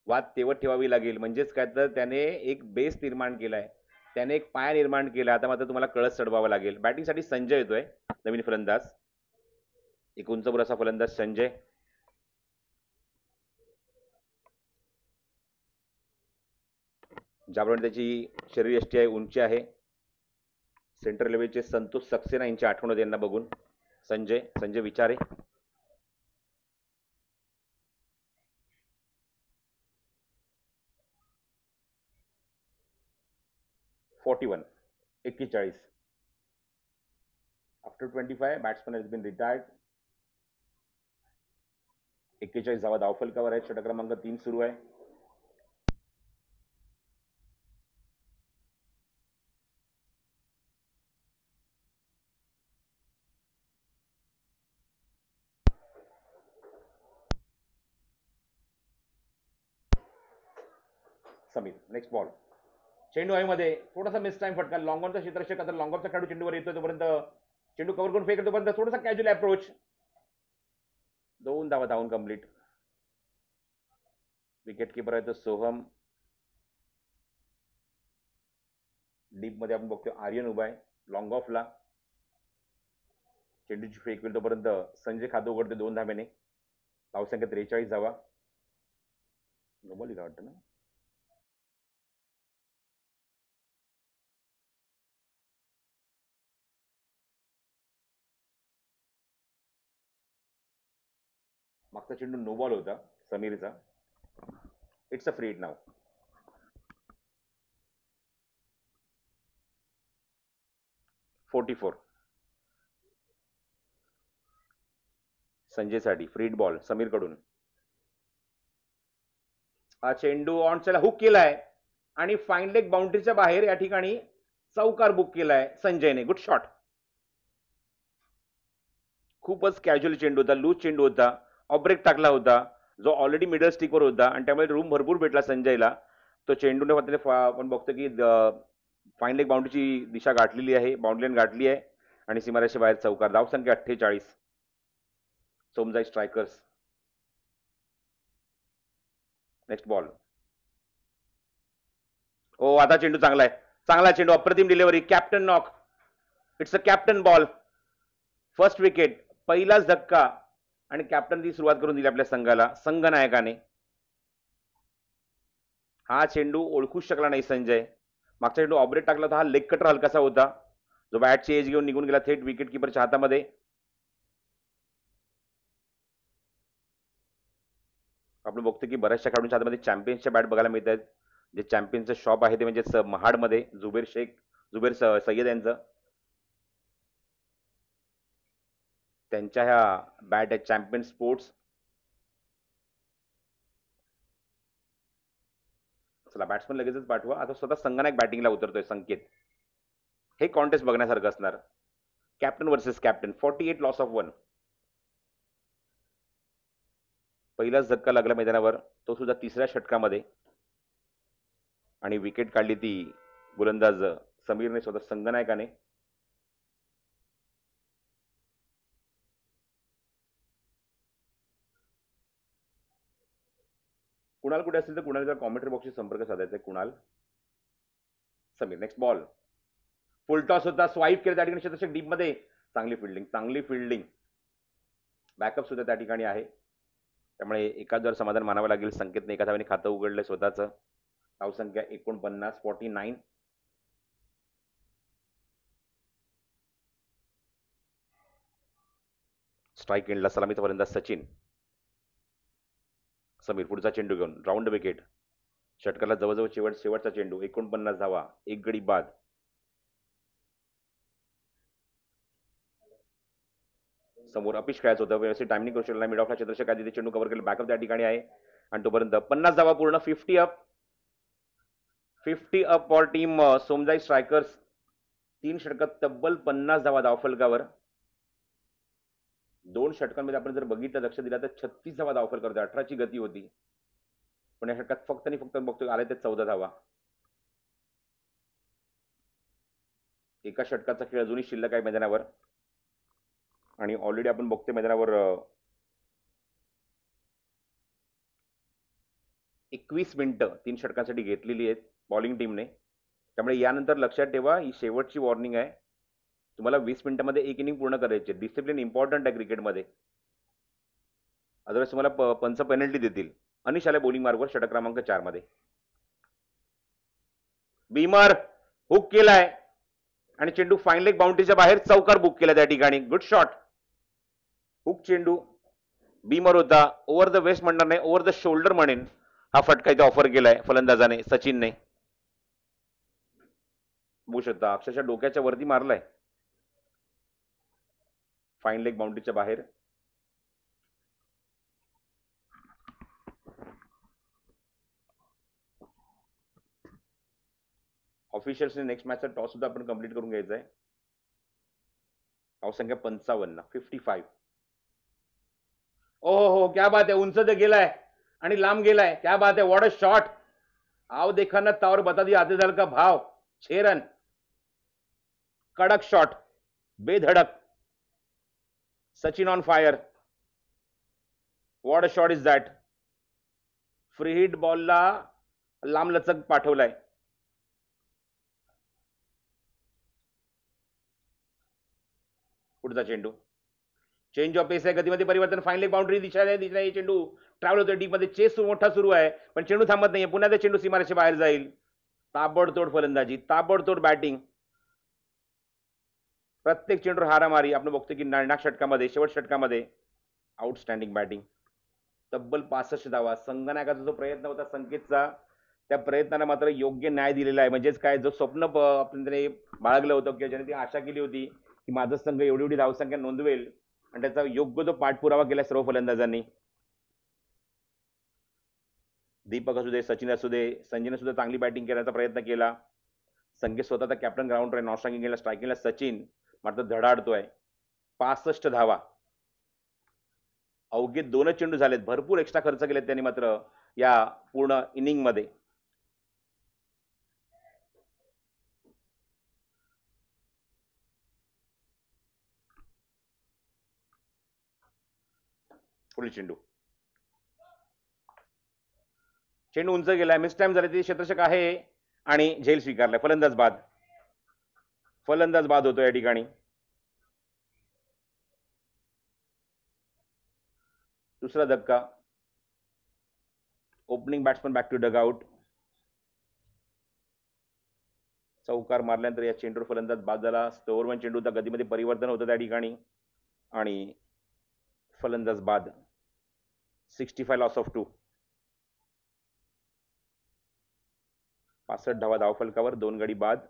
S1: वाद तेवत ठेवावी लागेल. म्हणजेच काय तर त्याने एक बेस निर्माण केलाय, त्याने एक पाया निर्माण केला. आता मात्र तुम्हाला कळस चढवावा लागेल. बॅटिंगसाठी संजय येतोय, नवीन फलंदाज. एक उंचबुर असा फलंदाज संजय. ज्याप्रमाणे त्याची शरीरयष्टी आहे, उंची आहे. सेंटर लेव्हलचे संतोष सक्सेना यांची आठवण होते यांना बघून. Sanjay Vichare. 41. After 25 batsman has been retired. 41 धावा धावफलकावर आहे. षटक क्रमांक 3 सुरू आहे. Sameer, next ball. चेंडू हवेमध्ये, थोडासा मिस टाइम फटका. लॉंगॉनचा क्षेत्ररक्षक, आता लॉंगॉनचा खेळाडू चेंडूवर येतोय, तोपर्यंत चेंडू कव्हर करून फेकतो, तोपर्यंत थोडासा कॅज्युअल अप्रोच. 2 धावा धावून कंप्लीट. विकेट किपर आहे तो सोहम. डीप मध्ये आपण बघतोय आर्यन उभा आहे लॉंग ऑफला. चेंडूची फेक होईल तोपर्यंत संजय खातो उघडते 2 धाब्याने. धावसंख्या 43 धावा. नोबॉलीला वाटतं ना. मागचा चेंडू नो बॉल होता समीरचा. इट्स अ फ्री हिट नाव. संजयसाठी फ्री हिट बॉल समीर कडून. हा चेंडू ऑन साईडला हुक केलाय आणि फाईन लेग बाउंड्रीच्या बाहेर या ठिकाणी चौकार बुक केलाय संजयने. गुड शॉट. खूपच कॅज्युअल चेंडू होता, लूज चेंडू होता. ऑफ ब्रेक टाकला होता जो ऑलरेडी मिडल स्टिकवर होता आणि त्यामुळे रूम भरपूर भेटला संजयला. तो चेंडूने आपण बघतो की फाईन लेग बाउंड्रीची दिशा गाठलेली आहे, बाउंड्री लाईन गाठली आहे आणि सीमारेषे बाहेर चौकार. धावसंख्या 48. सोमजाई स्ट्रायकर्स. Next ball. हो, आता चेंडू चांगला आहे, चांगला चेंडू, अप्रतिम delivery, captain knock. It's a captain ball. First wicket, पहिलाच धक्का आणि कॅप्टनची सुरुवात करून दिली आपल्या संघाला संघनायकाने. हा चेंडू ओळखूच शकला नाही संजय. मागचा चेंडू ऑब्रेट टाकला होता, हा लेग कटर हलकासा होता जो बॅटची एज घेऊन निघून गेला थेट विकेट किपरच्या हातामध्ये. आपण बघतो की बऱ्याचशा खेळाडूंच्या हातामध्ये चॅम्पियन्सच्या बॅट बघायला मिळत आहेत. जे चॅम्पियनचं शॉप आहे ते म्हणजे महाडमध्ये जुबेर सय्यद यांचं. त्यांच्या ह्या बॅट आहेत चॅम्पियन स्पोर्ट्स. चला बॅट्समन लगेचच पाठवा. आता स्वतः संघनायक बॅटिंगला उतरतोय संकेत. हे कॉन्टेस्ट बघण्यासारखं असणार. Captain versus captain. 48 loss of 1. पहिलाच धक्का लागला मैदानावर, तो सुद्धा तिसऱ्या षटकामध्ये आणि विकेट काढली ती गोलंदाज समीरने स्वतः संगनायकाने. कुणाल कुठे असेल तर कुणाला कॉमेंट्री बॉक्सशी संपर्क साधायचा आहे. कुणाल. समीर. Next ball. फुल टॉस होता, स्वाईप केलं त्या ठिकाणी क्षेत्ररक्षक डीप मध्ये. चांगली फिल्डिंग, चांगली फिल्डिंग. बॅकअप सुद्धा त्या ठिकाणी आहे, त्यामुळे एकाच जर समाधान मानावं लागेल. संकेतने एका धावेने खातं उघडलंय स्वतःचं. धावसंख्या 49, 49. स्ट्राईक एंडला सलामीचा फलंदाज सचिन. समीर पुढचा चेंडू घेऊन राऊंड विकेट. षटकाला जवळजवळ शेवटचा चेंडू. 49 धावा, एक गडी बाद. समोर अपिश खेळायचं होतं, व्यवस्थित टायमिंग करू शकला. मिड ऑफला क्षेत्ररक्षक आधी चेंडू कव्हर केलं. बॅकअप त्या ठिकाणी आहे आणि तोपर्यंत 50 धावा पूर्ण. 50 up. 50 up for team Somjai strikers. 3 षटकात तब्बल 50 धावा धावफलकावर. 2 षटकांमध्ये आपण जर बघितलं, लक्ष दिला तर 36 धावा धावफलकावर. 18ची गती होती, पण या षटकात फक्त आणि फक्त बघतोय आले ते 14 धावा. एका षटकाचा खेळ अजूनही शिल्लक आहे मैदानावर आणि ऑलरेडी आपण बघतोय मैदानावर 21 मिनिटं 3 षटकांसाठी घेतलेली आहेत बॉलिंग टीमने. त्यामुळे यानंतर लक्षात ठेवा, ही शेवटची वॉर्निंग आहे. तुम्हाला 20 मिनिटांमध्ये एक इनिंग पूर्ण करायची. डिसिप्लिन इम्पॉर्टंट आहे क्रिकेटमध्ये, अदरवाईज तुम्हाला पंच पेनल्टी देतील. अनिश आले बॉलिंग मार्गवर षटक क्रमांक 4 मध्ये. बीमर हुक केलाय आणि चेंडू फाईन लेग बाउंड्रीच्या बाहेर चौकार बुक केला त्या ठिकाणी. Good shot. हुक चेंडू. बीमर होता. ओव्हर द वेस्ट म्हणणार नाही, ओव्हर द शोल्डर म्हणेन. हा फटका इथे ऑफर केलाय फलंदाजाने, सचिनने. बघू शकता अक्षरशः डोक्याच्या वरती मारलाय, फाईन लेग बाउंड्रीच्या बाहेर. ऑफिशियल्सने नेक्स्ट मॅचचा टॉस सुद्धा आपण कंप्लीट करून घ्यायचा आहे. धावसंख्या 55, 55. ओ हो, क्या बात आहे. उंच ते गेलाय आणि लांब गेलाय. क्या बात आहे. What a shot. आओ देखा ना तावर बता दिया आधे दल का भाव. 6 रन. कडक शॉट, बेधडक. Sachin on fire. What a shot is that. Free hit बॉलला लांब लचक पाठवलाय. पुढचा चेंडू. चेंज ऑफ पेस आहे, गतीमध्ये परिवर्तन. फाईन लेग बाउंड्री दिशा चेंडू ट्रॅव्हल होतोय डीप मध्ये. चेस मोठा सुरू आहे, पण चेंडू थांबत नाहीये. पुन्हा त्या चेंडू सीमारेषे बाहेर जाईल. ताबडतोड फलंदाजी, ताबडतोड बॅटिंग. प्रत्येक चेंडूवर हारामारी आपण बघतो की निर्णायक षटकामध्ये, शेवट षटकामध्ये आउटस्टँडिंग बॅटिंग. तब्बल 65 धावा. संगनायकाचा जो प्रयत्न होता संकेतचा, त्या प्रयत्नाला मात्र योग्य न्याय दिलेला आहे. म्हणजेच काय, जो स्वप्न आपण त्याने बाळगलं होतं किंवा ज्याने ती आशा केली होती की माझा संघ एवढी एवढी धावसंख्या नोंदवेल, आणि त्याचा योग्य तो पाठपुरावा केला सर्व फलंदाजांनी. दीपक असू दे, सचिन असू दे, संजयने सुद्धा चांगली बॅटिंग करण्याचा प्रयत्न केला. संकेत स्वतःचा कॅप्टन ग्राउंड नॉन स्ट्रायकिंगला, स्ट्रायकिंगला सचिन मात्र धडाडतोय. 65 धावा. अवघे 2च चेंडू झालेत. भरपूर एक्स्ट्रा खर्च केलेत त्यांनी मात्र या पूर्ण इनिंग मध्ये. पुढील चेंडू. चेंडू उंच गेलाय, मिस टाइम झाले. ते क्षेत्ररक्षक आहे आणि झेल स्वीकारलाय. फलंदाज बाद. फलंदाज बाद होतो या ठिकाणी. दुसरा धक्का. Opening batsman back to dugout. चौकार मारल्यानंतर या चेंडूवर फलंदाज बाद झाला. स्टोअरमन चेंडू होता, गतीमध्ये परिवर्तन होतं त्या ठिकाणी आणि फलंदाज बाद. 65 लॉस ऑफ 2. 65 धावा धावफलकावर, 2 गडी बाद.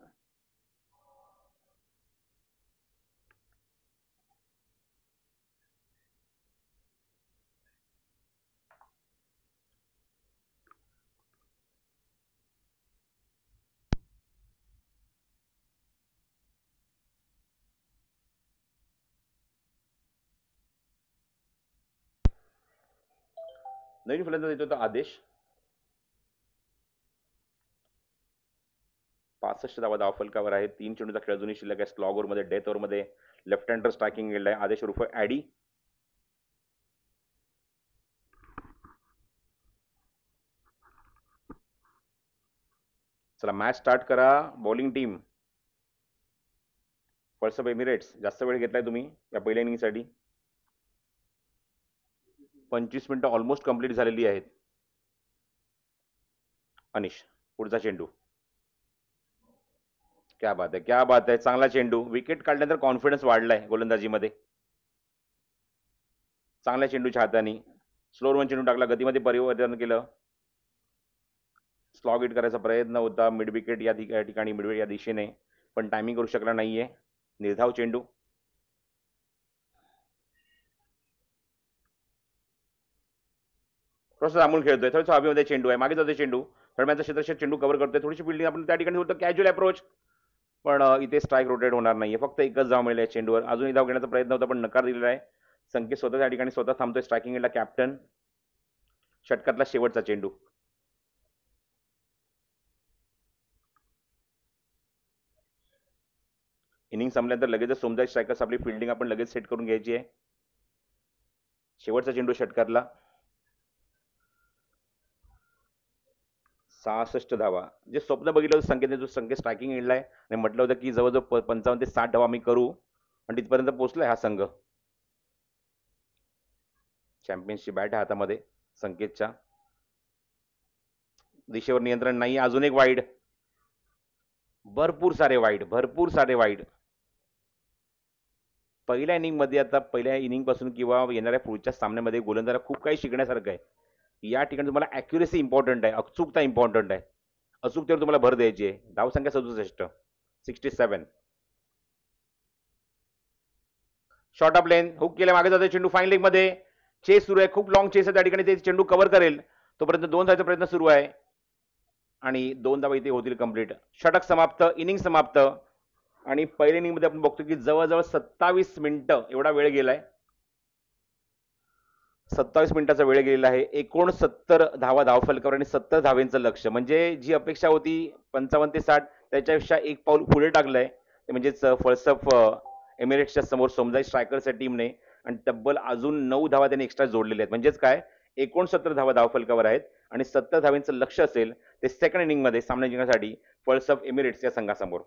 S1: नवीन फलंदाज येतो तो आदेश. 66 धावा धावफलकावर आहेत. 3 चेंडूचा खेळ अजूनही शिल्लक आहे. स्लॉग ओव्हरमध्ये, डेथ ओव्हरमध्ये लेफ्ट हँडर स्ट्रायकिंग गेलेला आहे. आदेश उर्फ ॲडी. चला मॅच स्टार्ट करा. Bowling team pulse up Emirates. जास्त वेळ घेतलाय तुम्ही या पहिल्या इनिंगसाठी. 25 मिनिटं ऑलमोस्ट कंप्लीट झालेली आहेत. अनिश, पुढचा चेंडू. क्या बात आहे, क्या बात आहे. चांगला चेंडू. विकेट काढल्यानंतर कॉन्फिडन्स वाढलाय गोलंदाजीमध्ये. चांगल्या चेंडूच्या हाताने स्लोअर वन चेंडू टाकला, गतीमध्ये परिवर्तन केलं. स्लॉग हिट करायचा प्रयत्न होता मिड विकेट या ठिकाणी, मिड या दिशेने, पण टायमिंग करू शकला नाहीये. निर्धाव चेंडू. थोडासा लांबून खेळतोय, थोडंसं हवेमध्ये चेंडू आहे, मागे जातोय चेंडू, थर्डमॅनचा क्षेत्ररक्षक चेंडू कव्हर करतोय. थोडीशी फिल्डिंग आपण त्या ठिकाणी होतं, कॅज्युअल अप्रोच, पण इथे स्ट्राईक रोटेट होणार नाहीये. फक्त एकच धाव मिळेल चेंडूवर. अजूनही धाव घेण्याचा प्रयत्न होता पण नकार दिलेला आहे. संकेत स्वतः त्या ठिकाणी स्वतः थांबतोय. स्ट्रायकिंग एंडला कॅप्टन. षटकातला शेवटचा चेंडू. इनिंग संपल्यानंतर लगेचच सोमदास स्ट्रायकर्स आपली फिल्डिंग आपण लगेच सेट करून घ्यायची आहे. शेवटचा चेंडू षटकातला. 66 धावा. जे स्वप्न बघितलं होतं संकेतने, जो संकेत स्ट्रायकिंग एंडला आहे आणि म्हटलं होतं की जवळजवळ 55 ते 60 धावा मी करू, आणि तिथपर्यंत पोहोचलाय हा संघ. चॅम्पियन्सची बॅट आहे हातामध्ये संकेतच्या. दिशेवर नियंत्रण नाही. अजून एक वाईड. भरपूर सारे वाईड, भरपूर सारे वाईड. पहिल्या इनिंगमध्ये, आता पहिल्या इनिंग पासून किंवा येणाऱ्या पुढच्या सामन्यामध्ये गोलंदाजाला खूप काही शिकण्यासारखं आहे. या ठिकाणी तुम्हाला ॲक्युरेसी इम्पॉर्टंट आहे, अचूकता इम्पॉर्टंट आहे. अचूकतेवर तुम्हाला भर द्यायची आहे. धावसंख्या 67, 67. शॉर्ट ऑफ लेन, हुक केल्या, मागे जातोय चेंडू, फाईन लेग मध्ये. चेस सुरू आहे, खूप लॉंग चेस आहे त्या ठिकाणी. ते चेंडू कव्हर करेल तोपर्यंत 2 धावांचा प्रयत्न सुरू आहे आणि 2 धावा इथे होतील कंप्लीट. षटक समाप्त, इनिंग समाप्त. आणि पहिल्या इनिंग मध्ये आपण बघतो की जवळजवळ 27 मिनिटं एवढा वेळ गेलाय. 27 मिनिटाचा वेळ गेलेला आहे. 69 धावा धावफलकावर आणि 70 धावेंचं लक्ष. म्हणजे जी अपेक्षा होती 55 ते 60, त्याच्यापेक्षा एक पाऊल पुढे टाकलंय. ते म्हणजेच फळसफ एमिरेट्सच्या समोर सोमजाई स्ट्रायकर्सच्या टीमने, आणि तब्बल अजून 9 धावा त्यांनी एक्स्ट्रा जोडलेल्या आहेत. म्हणजेच काय, 69 धावा धावफलकावर आहेत आणि 70 धावेंचं लक्ष असेल ते सेकंड इनिंगमध्ये सामना जिंकण्यासाठी फळसफ एमिरेट्स या संघासमोर.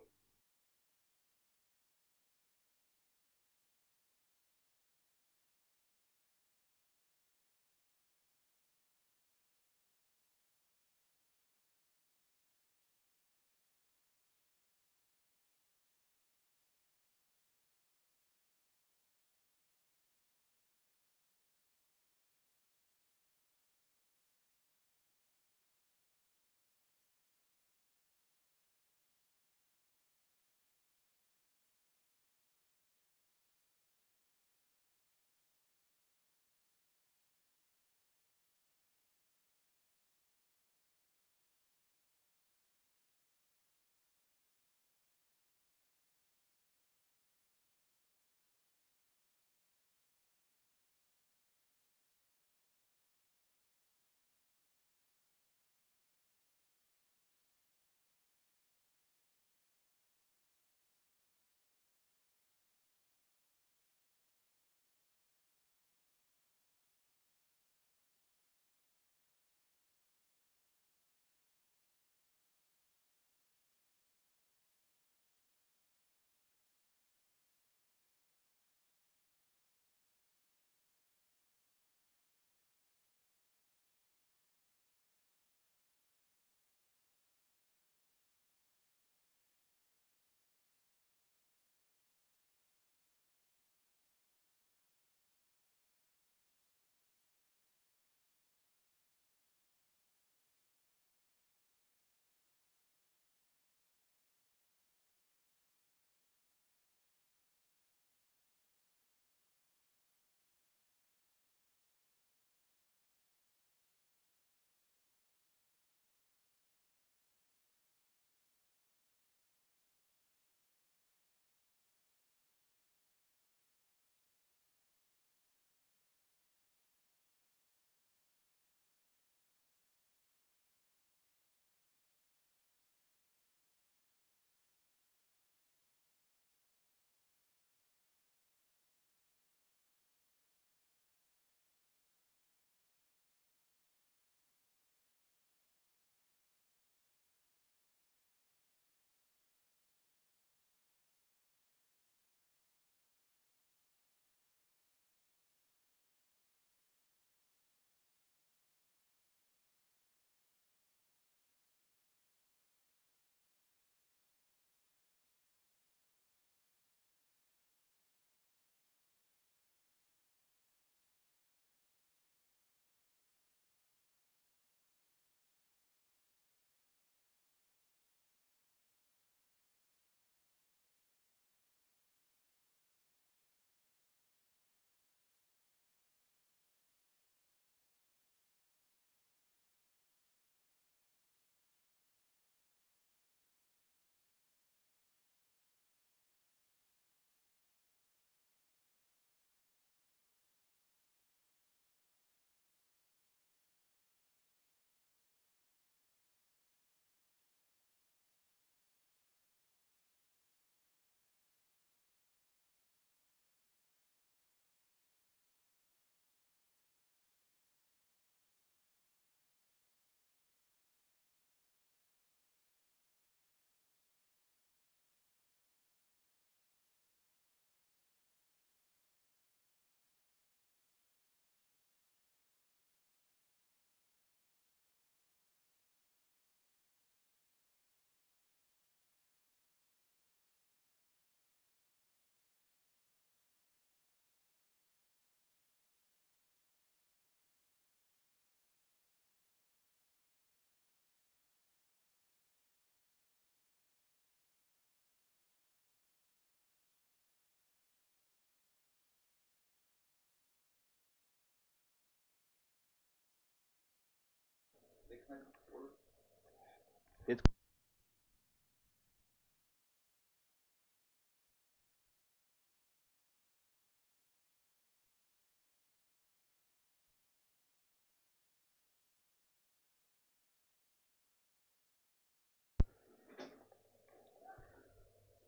S1: तेच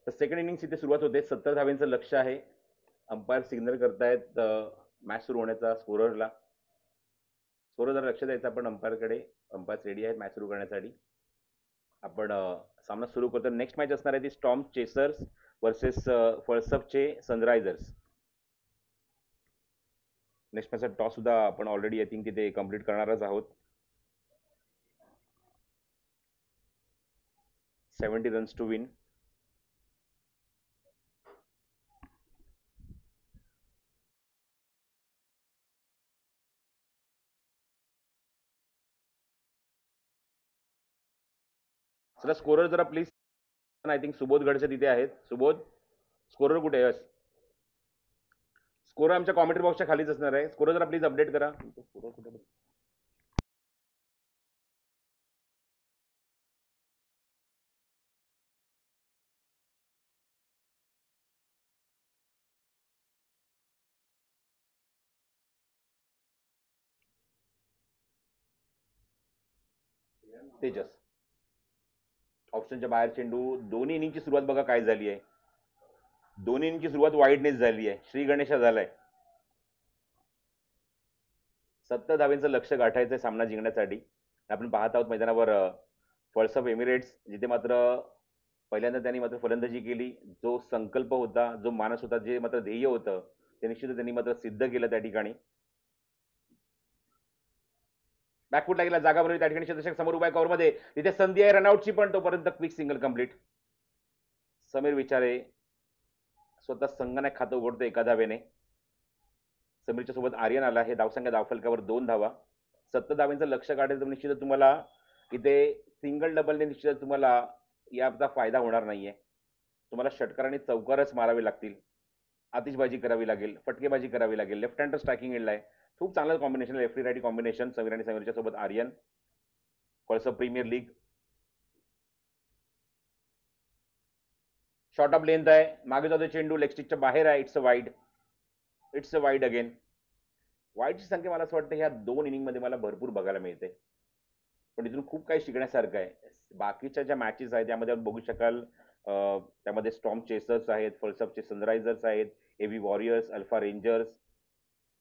S1: तर सेकंड इनिंग्स इथे सुरुवात होते. 70 धाव्यांचं लक्ष आहे. अंपायर सिग्नल करतायत मॅच सुरू होण्याचा स्कोररला. स्कोरर जरा लक्ष द्यायचं आपण अंपायरकडे. अंपायर रेडी आहेत मॅच सुरू करण्यासाठी. आपण सामना सुरू करतो. नेक्स्ट मॅच असणार आहे ती स्टॉर्म चेसर्स वर्सेस फळसपचे सनरायझर्स. नेक्स्ट मॅचचा टॉस सुद्धा आपण ऑलरेडी आय थिंक तिथे कम्प्लीट करणारच आहोत. 70 रन्स टू विन. चला स्कोरर जरा प्लीज. आय थिंक सुबोध गडचे तिथे आहेत. सुबोध, स्कोरर कुठे आहे? स्कोरर आमच्या कॉमेंट्री बॉक्सच्या खालीच असणार आहे. स्कोरर जरा प्लीज अपडेट करा. स्कोरर कुठे? तेजस ऑप्शनच्या बाहेर चेंडू. दोन्ही इनिंगची सुरुवात बघा काय झाली आहे. दोन्ही इनिंगची सुरुवात वाईडनेस झाली आहे. श्री गणेशा झालाय. 70 धावेंचं लक्ष गाठायचंय सामना जिंकण्यासाठी. आपण पाहत आहोत मैदानावर फळसप एमिरेट्स, जिथे मात्र पहिल्यांदा त्यांनी मात्र फलंदाजी केली. जो संकल्प होता, जो मानस होता, जे मात्र ध्येय होतं, ते निश्चितच त्यांनी मात्र सिद्ध केलं त्या ठिकाणी. बॅकफुटला गेला, जागा बनवली त्या ठिकाणी. शतक समोर उभा कव्हरमध्ये. तिथे संधी आहे रनआउटची, पण तोपर्यंत क्विक सिंगल कंप्लीट. समीर विचारे स्वतः संघाने खातं उघडतो एका धावेने. समीरच्या सोबत आर्यन आला. हे धावसंख्या धावफलकावर 2 धावा. 70 धावेंचं लक्ष काढायचं निश्चितच तुम्हाला इथे सिंगल डबलने निश्चितच तुम्हाला याचा फायदा होणार नाहीये. तुम्हाला षटकार आणि चौकारच मारावे लागतील. आतिषबाजी करावी लागेल, फटकेबाजी करावी लागेल. लेफ्ट हँडर स्ट्रायकिंग एंडला आहे. खूप चांगलं combination, lefty righty combination. Sameer आणि समीरच्या सोबत आर्यन. कळसं premier league. Short of length आहे. मागे जातो चेंडू, लेग स्टिकच्या बाहेर आहे. It's a wide. It's a wide again. वाईडची संख्या मला असं वाटतं ह्या 2 इनिंगमध्ये मला भरपूर बघायला मिळते. पण इथून खूप काही शिकण्यासारखं आहे. बाकीच्या ज्या मॅचेस आहेत त्यामध्ये आपण बघू शकाल, त्यामध्ये स्टॉर्म चेसर्स आहेत, फळसपचे सनरायझर्स आहेत, एव्ही वॉरियर्स, अल्फा रेंजर्स.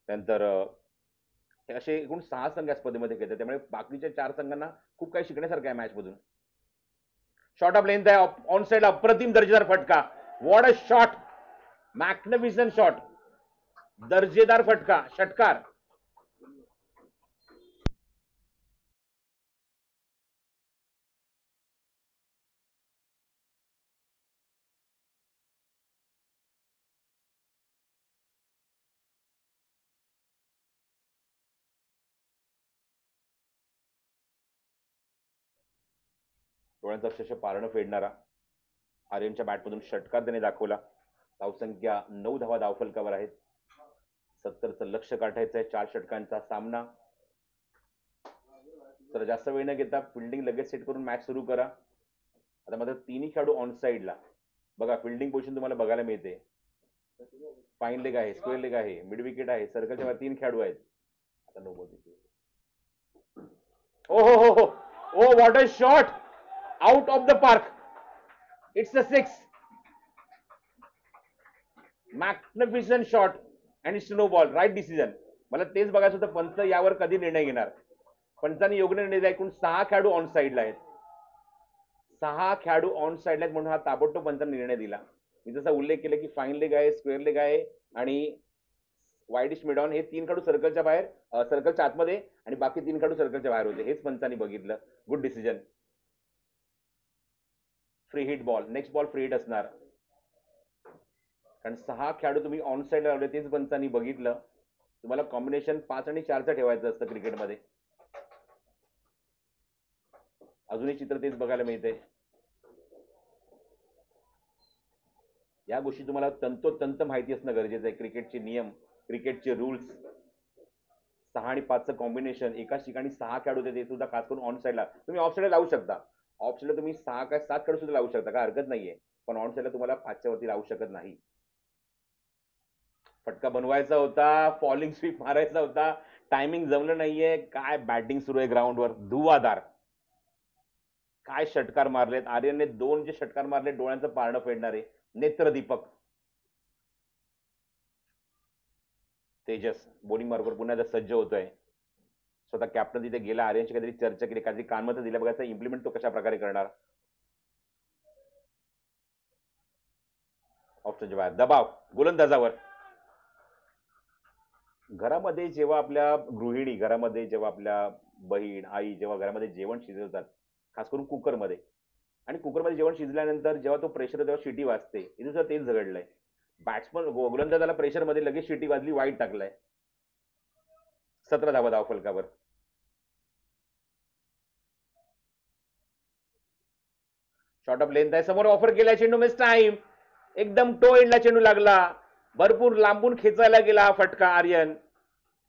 S1: त्यानंतर हे असे एकूण 6 संघ या स्पर्धेमध्ये खेळतात. त्यामुळे बाकीच्या 4 संघांना खूप काही शिकण्यासारखं आहे मॅचमधून. शॉर्ट ऑफ लेंथ आहे. ऑन साइड अप्रतिम दर्जेदार फटका. What a shot. Magnificent shot. दर्जेदार फटका, षटकार. डोळ्यांचं अक्षरशः पारणं फेडणारा आर्यनच्या बॅटमधून षटकार त्याने दाखवला. धावसंख्या 9 धावा धावफलकावर आहेत. 70चं लक्ष गाठायचं आहे. 4 षटकांचा सामना. तर जास्त वेळ न घेता फिल्डिंग लगेच सेट करून मॅच सुरू करा. आता मात्र तिन्ही खेळाडू ऑन साइडला. बघा फिल्डिंग पोझिशन तुम्हाला बघायला मिळते. फाईन लेग आहे, स्क्वेअर लेग आहे, मिड विकेट आहे. सर्कलच्या वर 3 खेळाडू आहेत. आता नो बॉल. ओ हो हो हो ओ what a shot. Out of the park. It's a 6. Magnificent shot आणि स्नो बॉल. Right decision. मला तेच बघायचं होतं पंच यावर कधी निर्णय घेणार. पंचांनी योग्य निर्णय दिला. एकूण 6 खेळाडू ऑन साइडला आहेत. 6 खेळाडू ऑन साइडला आहेत म्हणून हा ताबडतोब पंचांनी निर्णय दिला. मी जसा उल्लेख केला की फाईन लेग आहे, स्क्वेअर लेग आहे आणि वाईडिश मिड ऑन. हे 3 खेळाडू सर्कलच्या बाहेर, सर्कलच्या आतमध्ये, आणि बाकी 3 खेळाडू सर्कलच्या बाहेर होते. हेच पंचांनी बघितलं. Good decision. Free hit ball. Next ball free hit असणार. कारण 6 खेळाडू तुम्ही ऑन साइडला लावले, तेच पंचांनी बघितलं. तुम्हाला कॉम्बिनेशन 5 आणि 4चं ठेवायचं असतं क्रिकेटमध्ये. अजूनही चित्र तेच बघायला मिळते. या गोष्टी तुम्हाला तंतोतंत माहिती असणं गरजेचं आहे. क्रिकेटचे नियम, क्रिकेटचे रूल्स. 6 आणि 5चं कॉम्बिनेशन एकाच ठिकाणी 6 खेळाडू होते, ते सुद्धा खास करून ऑन साईडला तुम्ही ऑफ साईडला लावू शकता. ऑफ साईडला तुम्ही 6 काय 7 खेळाडू सुद्धा लावू शकता, काय हरकत नाहीये. पण ऑन साईडला तुम्हाला 5च्या वरती लावू शकत नाही. फटका बनवायचा होता, फॉलिंग स्वीप मारायचा होता, टायमिंग जमलं नाहीये. काय बॅटिंग सुरू आहे ग्राउंडवर, धुवाधार. काय षटकार मारलेत आर्यनने, 2 जे षटकार मारले डोळ्यांचं पारणं फेडणारे. नेत्रदीपक. तेजस बॉलिंग मार्गावर पुन्हा एकदा सज्ज होतोय. स्वतः कॅप्टन तिथे गेला, आर्यनशी काहीतरी चर्चा केली, काहीतरी कानमतं दिल्या, बघायचं इम्प्लिमेंट तो कशा प्रकारे करणार. ऑप्शनच्या बाहेर दबाव गोलंदाजावर. घरामध्ये जेव्हा आपल्या गृहिणी, घरामध्ये जेव्हा आपल्या बहीण आई जेव्हा घरामध्ये जेवण शिजवतात, खास करून कुकरमध्ये, आणि कुकरमध्ये जेवण शिजल्यानंतर जेव्हा तो प्रेशर तेव्हा शिटी वाजते, इथे सुद्धा तेच झगडलंय. बॅट्समन गोलंदाजाला प्रेशरमध्ये लगेच शिटी वाजली, वाईट टाकलाय. 17 धावा धाव फलकावर. शॉर्ट ऑफ लेंथ आहे, समोर ऑफर केला चेंडू, मिस टाइम. एकदम टो एंडला चेंडू लागला, भरपूर लांबून खेचायला गेला फटका आर्यन,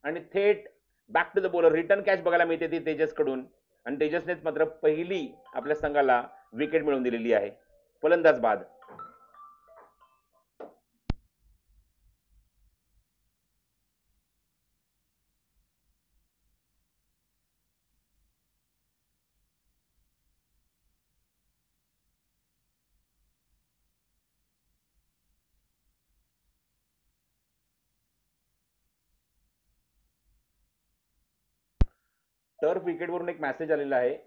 S1: आणि थेट back to the bowler. Return catch बघायला मिळते ती तेजसकडून, आणि तेजसनेच मात्र पहिली आपल्या संघाला विकेट मिळवून दिलेली आहे. फलंदाज बाद. टर्फ विकेटवरून एक मेसेज आलेला आहे.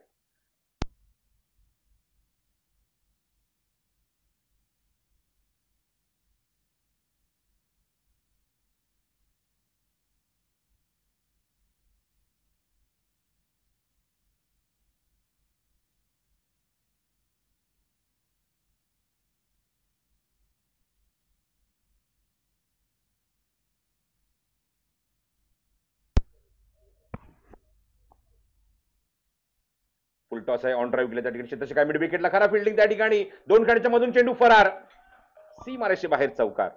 S1: फुल टॉस आहे, ऑन ड्राईव्ह गेला त्या ठिकाणी. तसे काय मिड विकेटला खरा फिल्डिंग त्या ठिकाणी, 2 खेळाच्या मधून चेंडू फरार. सीमारेषे बाहेर चौकार.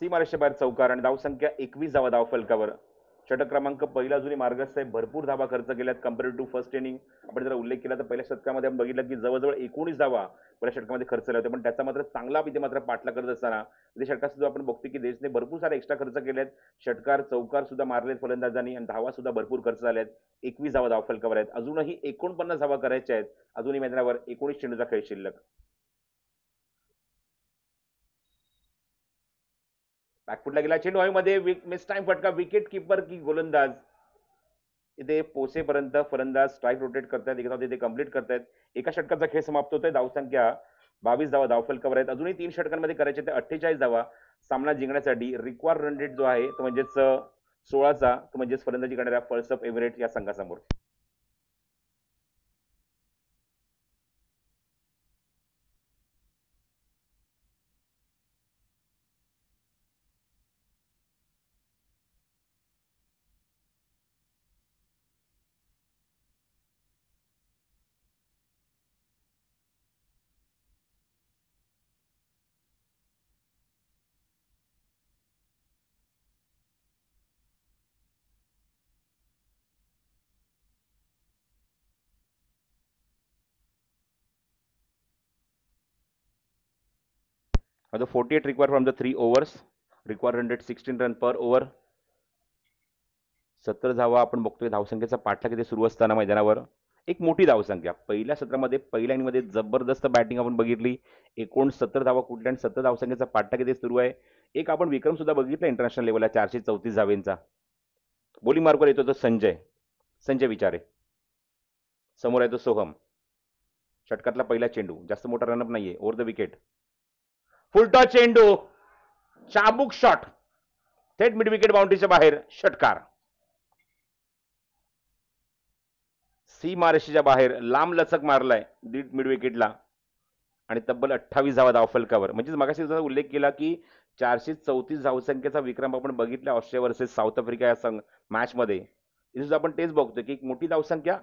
S1: सीमारेषे बाहेर चौकार, आणि धावसंख्या 21 धावा धाव फलकावर. षटक क्रमांक पहिला अजूनही मार्गस्थ आहे, भरपूर धावा खर्च केल्यात कम्पेअर टू फर्स्ट इनिंग. आपण जर उल्लेख केला तर पहिल्या षटकामध्ये आपण बघितलं की जवळजवळ 19 धावा पहिल्या षटकामध्ये खर्च केल्या होत्या, पण त्याचा मात्र चांगला इथे मात्र पाठला करत असताना इथे षटकात सुद्धा आपण बघतो की देशने भरपूर सारे एक्स्ट्रा खर्च केलेत. षटकार चौकार सुद्धा मारलेत फलंदाजांनी, आणि धावा सुद्धा भरपूर खर्च झाल्यात. 21 धावा धाव फलकावर आहेत. अजूनही 49 धावा करायच्या आहेत. अजूनही मैदानावर 19 चेंडूचा खेळ शिल्लक. बॅकफुटला गेला चेंडू हवेमध्ये, मिस टाइम फटका. विकेट किपर की गोलंदाज इथे पोचेपर्यंत फलंदाज स्ट्राईक रोटेट करतायत, एकदा तिथे कंप्लीट करतायत. एका षटकाचा खेळ समाप्त होतोय. धावसंख्या 22 धावा धावफलकावर आहेत. अजूनही 3 षटकांमध्ये करायचे ते 48 धावा सामना जिंकण्यासाठी. रिक्वायर रन रेट जो आहे तो म्हणजेच 16चा, तो म्हणजेच फलंदाजी करणाऱ्या पल्स ऑफ एव्हरेट या संघासमोर. आता 48 require from the 3 overs. Require run rate 16 run per over. 70 धावा आपण बघतोय. धावसंख्येचा पाठलाग इथे सुरू असताना मैदानावर एक मोठी धावसंख्या. पहिल्या सत्रामध्ये पहिल्या इनिंगमध्ये जबरदस्त बॅटिंग आपण बघितली. 69 धावा कुठल्या, आणि 70 धावसंख्येचा पाठलाग इथे सुरू आहे. एक आपण विक्रम सुद्धा बघितला इंटरनॅशनल लेवलला, 434 धावेंचा. बॉलिंग मार्कवर येतो तो संजय विचारे. समोर आहे तो सोहम. षटकातला पहिला चेंडू, जास्त मोठा रनअप नाहीये. ओव्हर द विकेट, फुलटॉस चेंडू, चाबूक शॉट, थेट मिड विकेट बाउंड्रीच्या बाहेर. षटकार. सीमारेषेच्या बाहेर लांब लचक मारलाय दीड मिड विकेटला, आणि तब्बल 28 धावा धाव फलकावर. म्हणजेच मगाशी उल्लेख केला की 434 धावसंख्येचा विक्रम आपण बघितला ऑस्ट्रेलिया वर्सेस साऊथ आफ्रिका या मॅच मध्ये. इथे सुद्धा आपण तेच बघतोय की एक मोठी धावसंख्या,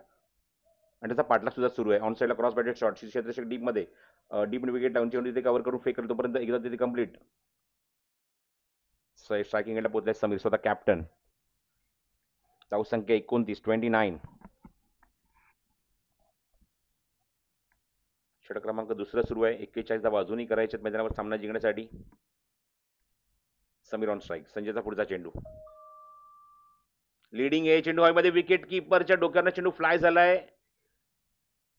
S1: आणि त्याचा पाठलाग सुद्धा सुरू आहे. ऑन साईडला क्रॉस बॅटेड शॉट, क्षेत्ररक्षक डीप मध्ये, डीप विकेट डाऊन चेंडू तिथे कव्हर करून फेकल, तोपर्यंत एकदा तिथे कंप्लीट. स्ट्रायकिंग एंडला पोहोचलाय समीर, स्वतः कॅप्टन. धावसंख्या 29. षटक क्रमांक दुसरं सुरू आहे. 41 धावा अजूनही करायचे मैदानावर सामना जिंकण्यासाठी. Sameer on strike. संजयचा पुढचा चेंडू. लीडिंग आहे चेंडू हवेमध्ये. विकेट किपरच्या डोक्यानं चेंडू फ्लाय झालाय.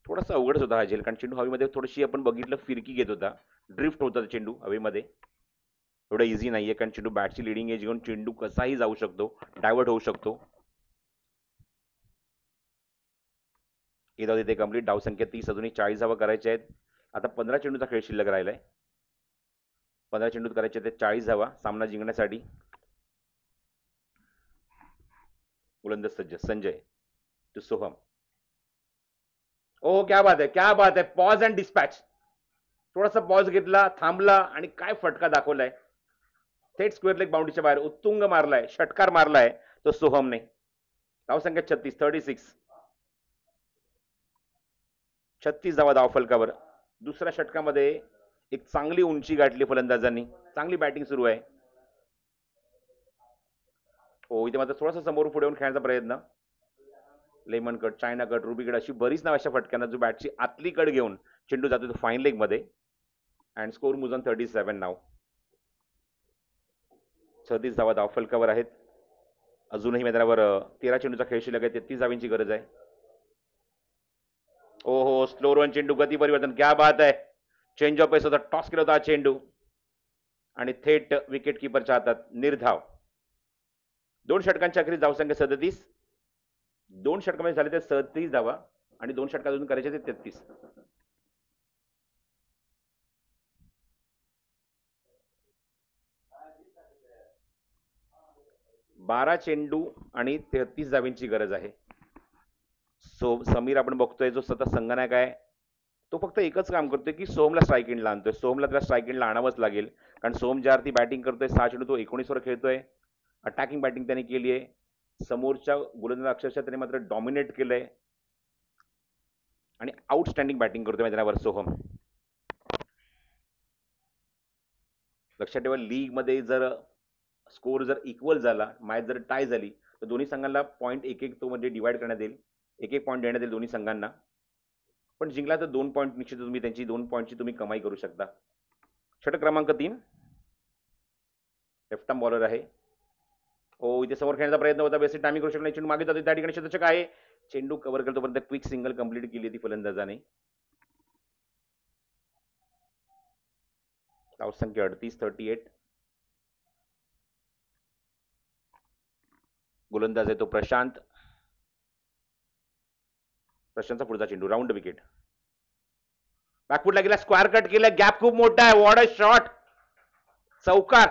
S1: थोडासा अवघडच होता हा झेल, कारण चेंडू हवेमध्ये थोडीशी आपण बघितलं फिरकी घेत होता, ड्रिफ्ट होता चेंडू हवेमध्ये. एवढं इझी नाहीये, कारण चेंडू बॅटची लिडिंग एज घेऊन चेंडू कसाही जाऊ शकतो, डायव्हर्ट होऊ शकतो. तिथे कंप्लीट. धावसंख्या 30, अजूनही 40 धावा करायच्या आहेत. आता 15 चेंडूचा खेळ शिल्लक राहिलाय. 15 चेंडूत करायचे आहेत 40 धावा सामना जिंकण्यासाठी. गोलंदाज सज्ज. संजय टू सोहम. ओ क्या बात है, क्या बात है. Pause and dispatch. थोडासा पॉज घेतला, थांबला आणि काय फटका दाखवलाय. थेट स्क्वेअर लेग बाउंड्रीच्या बाहेर उत्तुंग मारलाय, षटकार मारलाय तो सोहमने. धावसंख्या 36. 36 धावा धावफलकावर. दुसऱ्या षटकामध्ये एक चांगली उंची गाठली फलंदाजांनी. चांगली बॅटिंग सुरू आहे. हो, इथे मात्र थोडासा समोर पुढे येऊन खेळण्याचा प्रयत्न. Lemon cut, China cut, ruby cut, अशी बरीच नाव अशा फटक्यांना जो बॅटची आतली कट घेऊन चेंडू जातो तो फाईन लेग मध्ये. अँड स्कोर मूज ऑन 37 नाव. 36 धावा धावफलकावर आहेत. अजूनही मैदानावर 13 चेंडूचा खेळ शिल्लक आहे. 33 धावांची गरज आहे. ओहो, स्लो रन चेंडू, गती परिवर्तन. क्या बात आहे. चेंज ऑफ पेस होता, टॉस केला होता चेंडू आणि थेट विकेट किपरच्या हातात. निर्धाव. 2 षटकांच्या अखेरीस धावसंख्या 37. 2 षटकामध्ये झाले ते 37 धावा आणि 2 षटकात अजून करायचे ते 33. बारा चेंडू आणि 33 धावांची गरज आहे. समीर आपण बघतोय जो सतत संघनायक आहे, तो फक्त एकच काम करतोय की सोहमला स्ट्राईक एंडला आणतोय. सोहमला त्याला स्ट्राईक एंडला आणावंच लागेल, कारण सोहम ज्यावरती बॅटिंग करतोय 6 चेंडू तो 19 वर खेळतोय. अटॅकिंग बॅटिंग त्याने केली आहे. समोरच्या गोलंदाज अक्षरशः त्याने मात्र डॉमिनेट केलंय आणि आउटस्टँडिंग बॅटिंग करतोय मैदानावर सोहम. लक्षात ठेवा, लीग मध्ये जर स्कोर जर इक्वल झाला, मॅच जर टाय झाली, तर दोन्ही संघांना पॉईंट एक तो म्हणजे डिवाइड करण्यात येईल. एक पॉईंट देण्यात येईल दोन्ही संघांना. पण जिंकला तर 2 पॉईंट निश्चित तुम्ही त्यांची 2 पॉईंटची तुम्ही कमाई करू शकता. षटक क्रमांक 3. लेफ्ट आर्म बॉलर आहे. हो, इथे समोर खेळण्याचा प्रयत्न होता. बेसिक टायमिंग करू शकला नाही. चेंडू मागे जातो, त्या ठिकाणी शतक आहे. चेंडू कव्हर करतो, पण क्विक सिंगल कंप्लीट केली ती फलंदाजाने. धावसंख्या 38. गोलंदाज आहे तो प्रशांत. प्रशांतचा पुढचा चेंडू. Round wicket. बॅकफुटला गेला, स्क्वायर कट केला, गॅप खूप मोठा आहे. What a shot. चौकार.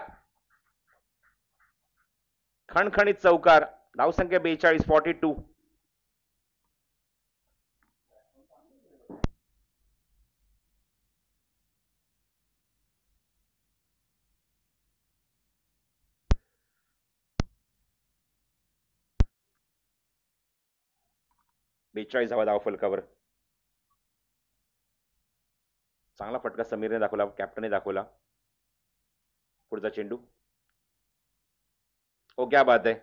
S1: खणखणीत चौकार. धावसंख्या 42. 42. धावा धावफलकावर. चांगला फटका समीरने दाखवला, कॅप्टनने दाखवला. पुढचा चेंडू. हो, क्या बात आहे.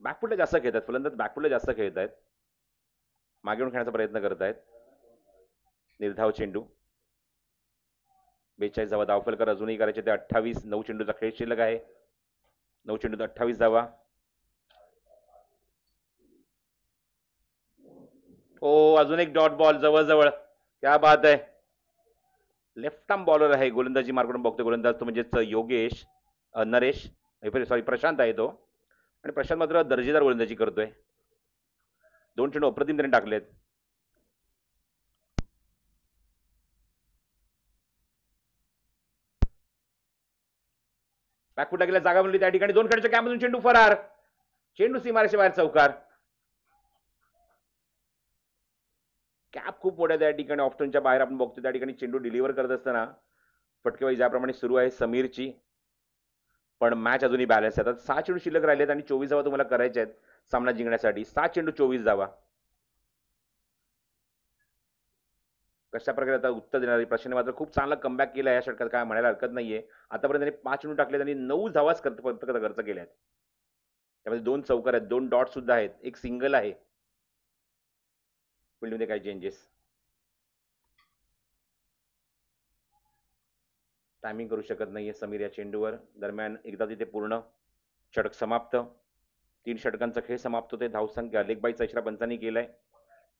S1: बॅकफुटला जास्त खेळतात फलंदाज, बॅकफुटला जास्त खेळत आहेत. मागे येऊन खेळण्याचा प्रयत्न करत आहेत. निर्धाव चेंडू. 42 धावा धावफलकर अजूनही करायचे ते 28. 9 चेंडूचा खेळ शिल्लक आहे. 9 चेंडूत 28 धावा. हो, अजून एक डॉट बॉल जवळजवळ. क्या बात आहे. लेफ्ट आर्म बॉलर आहे. गोलंदाजी मार्कडून बघतोय गोलंदाज तो म्हणजेच योगेश नरेश सॉरी प्रशांत आहे तो. आणि प्रशांत मात्र दर्जेदार गोलंदाजी करतोय. 2 चेंडू अप्रतिम त्याने टाकलेत. बॅकफुटला गेला, जागा बनली त्या ठिकाणी. 2 खेळाच्या कॅपमधून चेंडू फरार. चेंडू सीमारेषेच्या बाहेर चौकार. कॅप खूप मोठ्या त्या ठिकाणी ऑप्शनच्या बाहेर आपण बघतो. त्या ठिकाणी चेंडू डिलिव्हर करत असताना फटकेबाजी ज्याप्रमाणे सुरू आहे समीरची, पण मॅच अजूनही बॅलन्स आहे. आता 6 चेंडू शिल्लक राहिलेत आणि 24 धावा तुम्हाला करायच्या आहेत सामना जिंकण्यासाठी. 7 चेंडू 24 धावा. कशा प्रकारे आता उत्तर देणार आहे? प्रशांतने मात्र खूप चांगला कमबॅक केला या षटकात, काय म्हणायला हरकत नाहीये. आतापर्यंत त्यांनी 5 चेंडू टाकले, त्यांनी 9 धावाच खर्च केल्या आहेत. त्यामध्ये 2 चौकार आहेत, 2 डॉट सुद्धा आहेत, 1 सिंगल आहे. फील्डमध्ये काही चेंजेस. टायमिंग करू शकत नाहीये समीर या चेंडूवर. दरम्यान एकदा तिथे पूर्ण षटक समाप्त. 3 षटकांचा खेळ समाप्त होतोय. धावसंख्या लेगबाईचा इशारा पंचांनी केलाय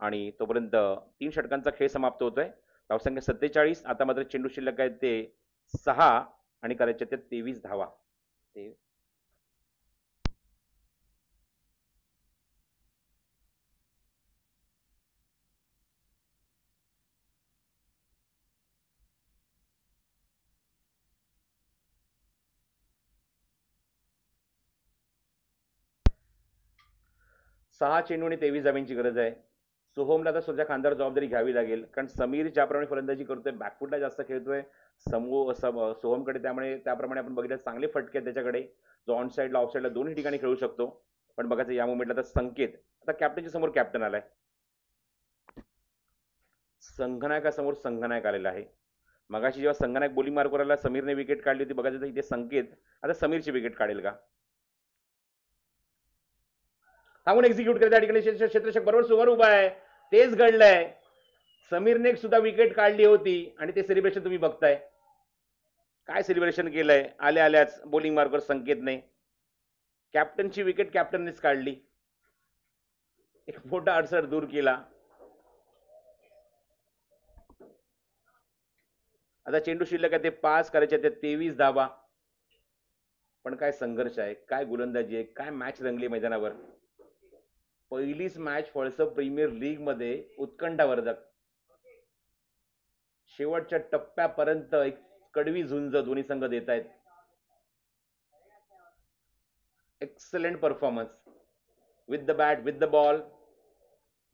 S1: आणि तोपर्यंत 3 षटकांचा खेळ समाप्त होतोय. धावसंख्या 47. आता मात्र चेंडू शिल्लक आहेत ते 6 आणि करायचे ते 23 धावा. 6 चेंडू आणि 23 धावांची गरज आहे. सोहमला तर स्वतःच्या खांद्यावर जबाबदारी घ्यावी लागेल, कारण समीर ज्याप्रमाणे फलंदाजी करतोय, बॅकफुटला जास्त खेळतोय सोहमकडे, त्यामुळे त्याप्रमाणे आपण बघितलं चांगले फटके आहेत त्याच्याकडे, जो ऑन साईडला ऑफ साईडला दोन्ही ठिकाणी खेळू शकतो. पण बघायचं या मोमेंटला तर संकेत, आता कॅप्टनच्या समोर कॅप्टन आलाय, संघनायकासमोर संघनायक आलेला आहे. मगाशी जेव्हा संघनायक बोलिंग मार्कवर आला, समीरने विकेट काढली होती. बघायचं इथे संकेत आता समीरची विकेट काढेल का, थांबून एक्झिक्यूट करत त्या ठिकाणी क्षेत्ररक्षक बरोबर समोर उभा आहे. तेच घडलंय, समीरने सुद्धा विकेट काढली होती आणि ते सेलिब्रेशन तुम्ही बघताय. काय सेलिब्रेशन केलंय आल्या आल्याच बोलिंग मार्कवर संकेतने. कॅप्टनची विकेट कॅप्टननेच काढली, एक मोठा अडसर दूर केला. आता चेंडू शिल्लक आहे ते 5, करायचे ते 23 धावा. पण काय संघर्ष आहे, काय गोलंदाजी आहे, काय मॅच रंगली मैदानावर. पहिलीच मॅच फळसप प्रीमियर लीग मध्ये उत्कंठावर्धक, शेवटच्या टप्प्यापर्यंत एक कडवी झुंज दोन्ही संघ देत आहेत. Excellent performance with the bat, with the ball,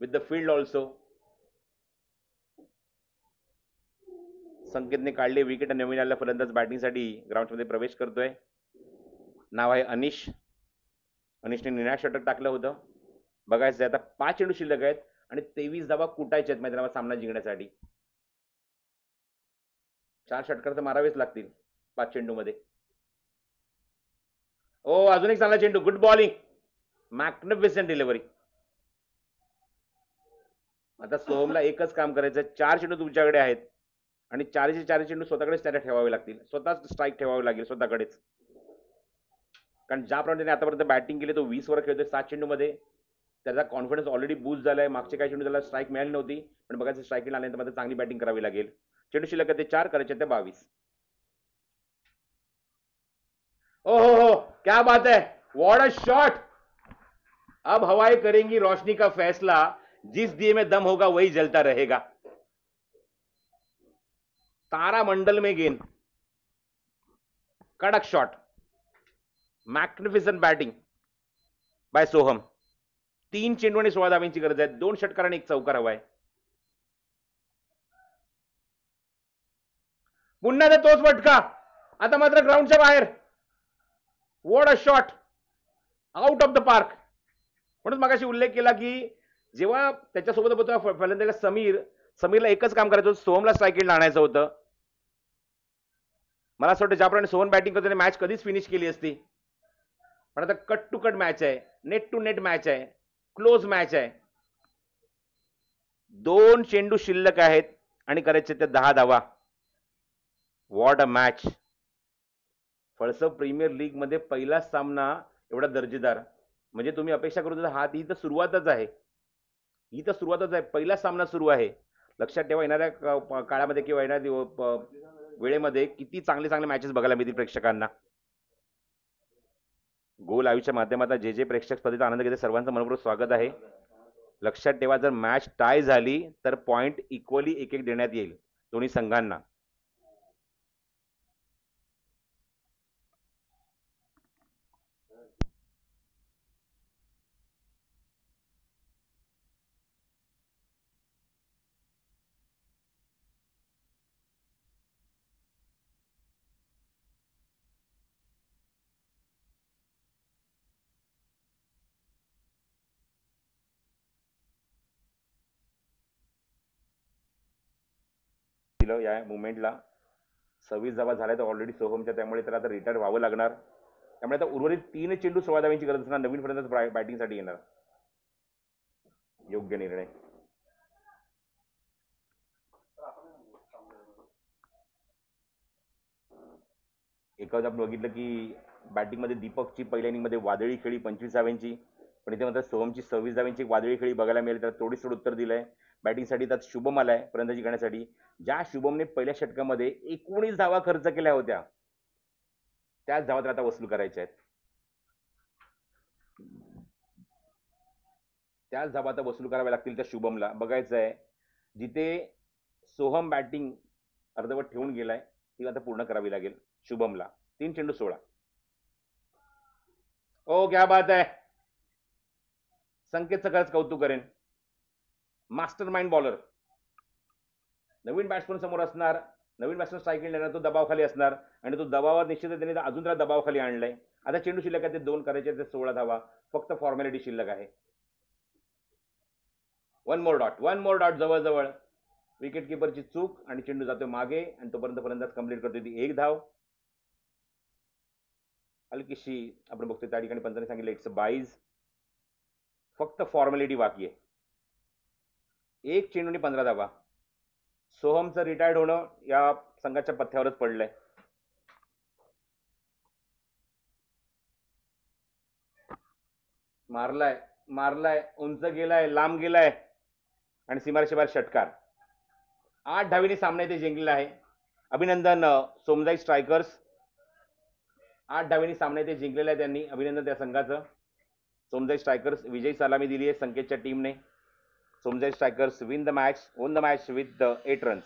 S1: with the field also. संकेतने काढले विकेट. नवीन आलेला फलंदाज बॅटिंगसाठी ग्राउंडमध्ये प्रवेश करतोय. नाव आहे अनिश. अनिशने निर्णायक षटक टाकलं होतं. बघायचं आता 5 चेंडू शिल्लक आहेत आणि 23 धावा कुटायचे आहेत मैदानावर सामना जिंकण्यासाठी. 4 षटकार तर मारावेच लागतील 5 चेंडू मध्ये. ओ, अजून एक चांगला चेंडू, गुड बॉलिंग, मॅग्निफिसंट डिलिव्हरी. आता सोहमला एकच काम करायचं, 4 चेंडू तुमच्याकडे आहेत आणि 4चे 4 चेंडू स्वतःकडेच त्याला ठेवावे लागतील, स्वतःच स्ट्राईक ठेवावे लागेल स्वतःकडेच. कारण ज्याप्रमाणे त्याने आतापर्यंत बॅटिंग केली, तो 20 वर खेळतोय 7 चेंडू मध्ये. त्याचा कॉन्फिडन्स ऑलरेडी बूस्ट झालाय. मागचे काही चेंडू त्याला स्ट्राईक मिळाली नव्हती, पण बघायचं स्ट्राईक आल्यानंतर मात्र चांगली बॅटिंग करावी लागेल. चेंडू शिल्लक ते 4, करायचे ते 22. ओ हो, क्या बात है, व्हाट अ शॉट. अब हवाएं करेंगी रोशनी का फैसला, जिस दिए में दम होगा वही जलता रहेगा. तारा मंडल में गेंद, कडक shot, magnificent batting by Soham. 3 चेंडू आणि 16 धावांची गरज आहे. 2 षटकार आणि 1 चौकार हवाय. पुन्हा तोच फटका, आता मात्र ग्राउंडच्या बाहेर. What a shot, out of the park. म्हणून मगाशी उल्लेख केला की जेव्हा त्याच्यासोबत होता फलंदाज समीरला एकच काम करायचं होतं, सोहमला स्ट्राईक आणायचं होतं. मला असं वाटतं ज्याप्रमाणे सोहम बॅटिंग करतो मॅच कधीच फिनिश केली असती. पण आता कट टू कट मॅच आहे, नेट टू नेट मॅच आहे, क्लोज मॅच आहे. 2 चेंडू शिल्लक आहेत आणि करायचे ते 10 धावा. What a match. फळसप प्रीमियर लीग मध्ये पहिलाच सामना एवढा दर्जेदार, म्हणजे तुम्ही अपेक्षा करू ही तर सुरुवातच आहे, ही तर सुरुवातच आहे, पहिला सामना सुरू आहे. लक्षात ठेवा येणाऱ्या काळामध्ये किंवा येणाऱ्या वेळेमध्ये किती चांगले चांगले मॅचेस बघायला मिळतील प्रेक्षकांना. गोल आयुष्याच्या माध्यमातून जे जे प्रेक्षक स्पर्धेचा आनंद घेते सर्वांचं मनपूर्वक स्वागत आहे. लक्षात ठेवा, जर मॅच टाय झाली तर पॉइंट इक्वली एक एक देण्यात येईल दोन्ही संघांना. दिलं या मुवमेंटला. 26 धावा झाल्या तर ऑलरेडी सोहमच्या, त्यामुळे त्याला आता रिटायर व्हावं लागणार. त्यामुळे आता उर्वरित 3 चेंडू 16 धावांची गरज असणार. नवीन फलंदाज बॅटिंगसाठी येणार. योग्य निर्णय. एकाच आपण बघितलं की बॅटिंगमध्ये दीपकची पहिल्या इनिंगमध्ये वादळी खेळी 25 धाव्यांची, पण इथे मात्र सोहमची 26 धाव्यांची वादळी खेळी बघायला मिळेल. त्याला थोडीसं उत्तर दिलंय. बॅटिंगसाठी त्यात शुभम आलाय फलंदाजी करण्यासाठी. ज्या शुभमने पहिल्या षटकामध्ये 19 धावा खर्च केल्या होत्या, त्याच धावा त्याला आता वसूल करायच्या आहेत. त्याच धावा आता वसूल कराव्या लागतील त्या शुभमला. बघायचं आहे जिथे सोहम बॅटिंग अर्धवट ठेवून गेलाय ती आता पूर्ण करावी लागेल शुभमला. 3 चेंडू 16. ओ क्या बात आहे. संकेतचं खरंच कौतुक करेन. Master mind bowler. नवीन बॅट्समन समोर असणार, नवीन बॅट्समन स्ट्राईक येणार, तो दबावाखाली असणार आणि तो दबावात निश्चितच त्याने अजून त्याला दबावाखाली आणलंय. आता चेंडू शिल्लक आहे, ते 2 करायचे, ते 16 धावा फक्त फॉर्मॅलिटी शिल्लक आहे. वन मोर डॉट जवळजवळ. विकेट किपरची चूक आणि चेंडू जातोय मागे आणि तोपर्यंत फलंदाज कंप्लीट करतोय ती 1 धाव. हलकीशी आपण बघतोय त्या ठिकाणी पंचाने सांगितलं 122. फक्त फॉर्मॅलिटी बाकी आहे. 1 चेंडू आणि 15 धावा. सोहमचं रिटायर्ड होणं या संघाच्या पथ्यावरच पडलंय. मारलाय, उंच गेलाय, लांब गेलाय आणि सीमारेषे बाहेर षटकार. 8 धावेने सामना ते जिंकलेला आहे. अभिनंदन सोमजाई स्ट्रायकर्स. 8 धावेने सामना ते जिंकलेला आहे त्यांनी. अभिनंदन त्या संघाचं. सोमजाई स्ट्रायकर्स विजयी सलामी दिली आहे संकेतच्या टीमने. Somjai strikers won the match with 8 runs.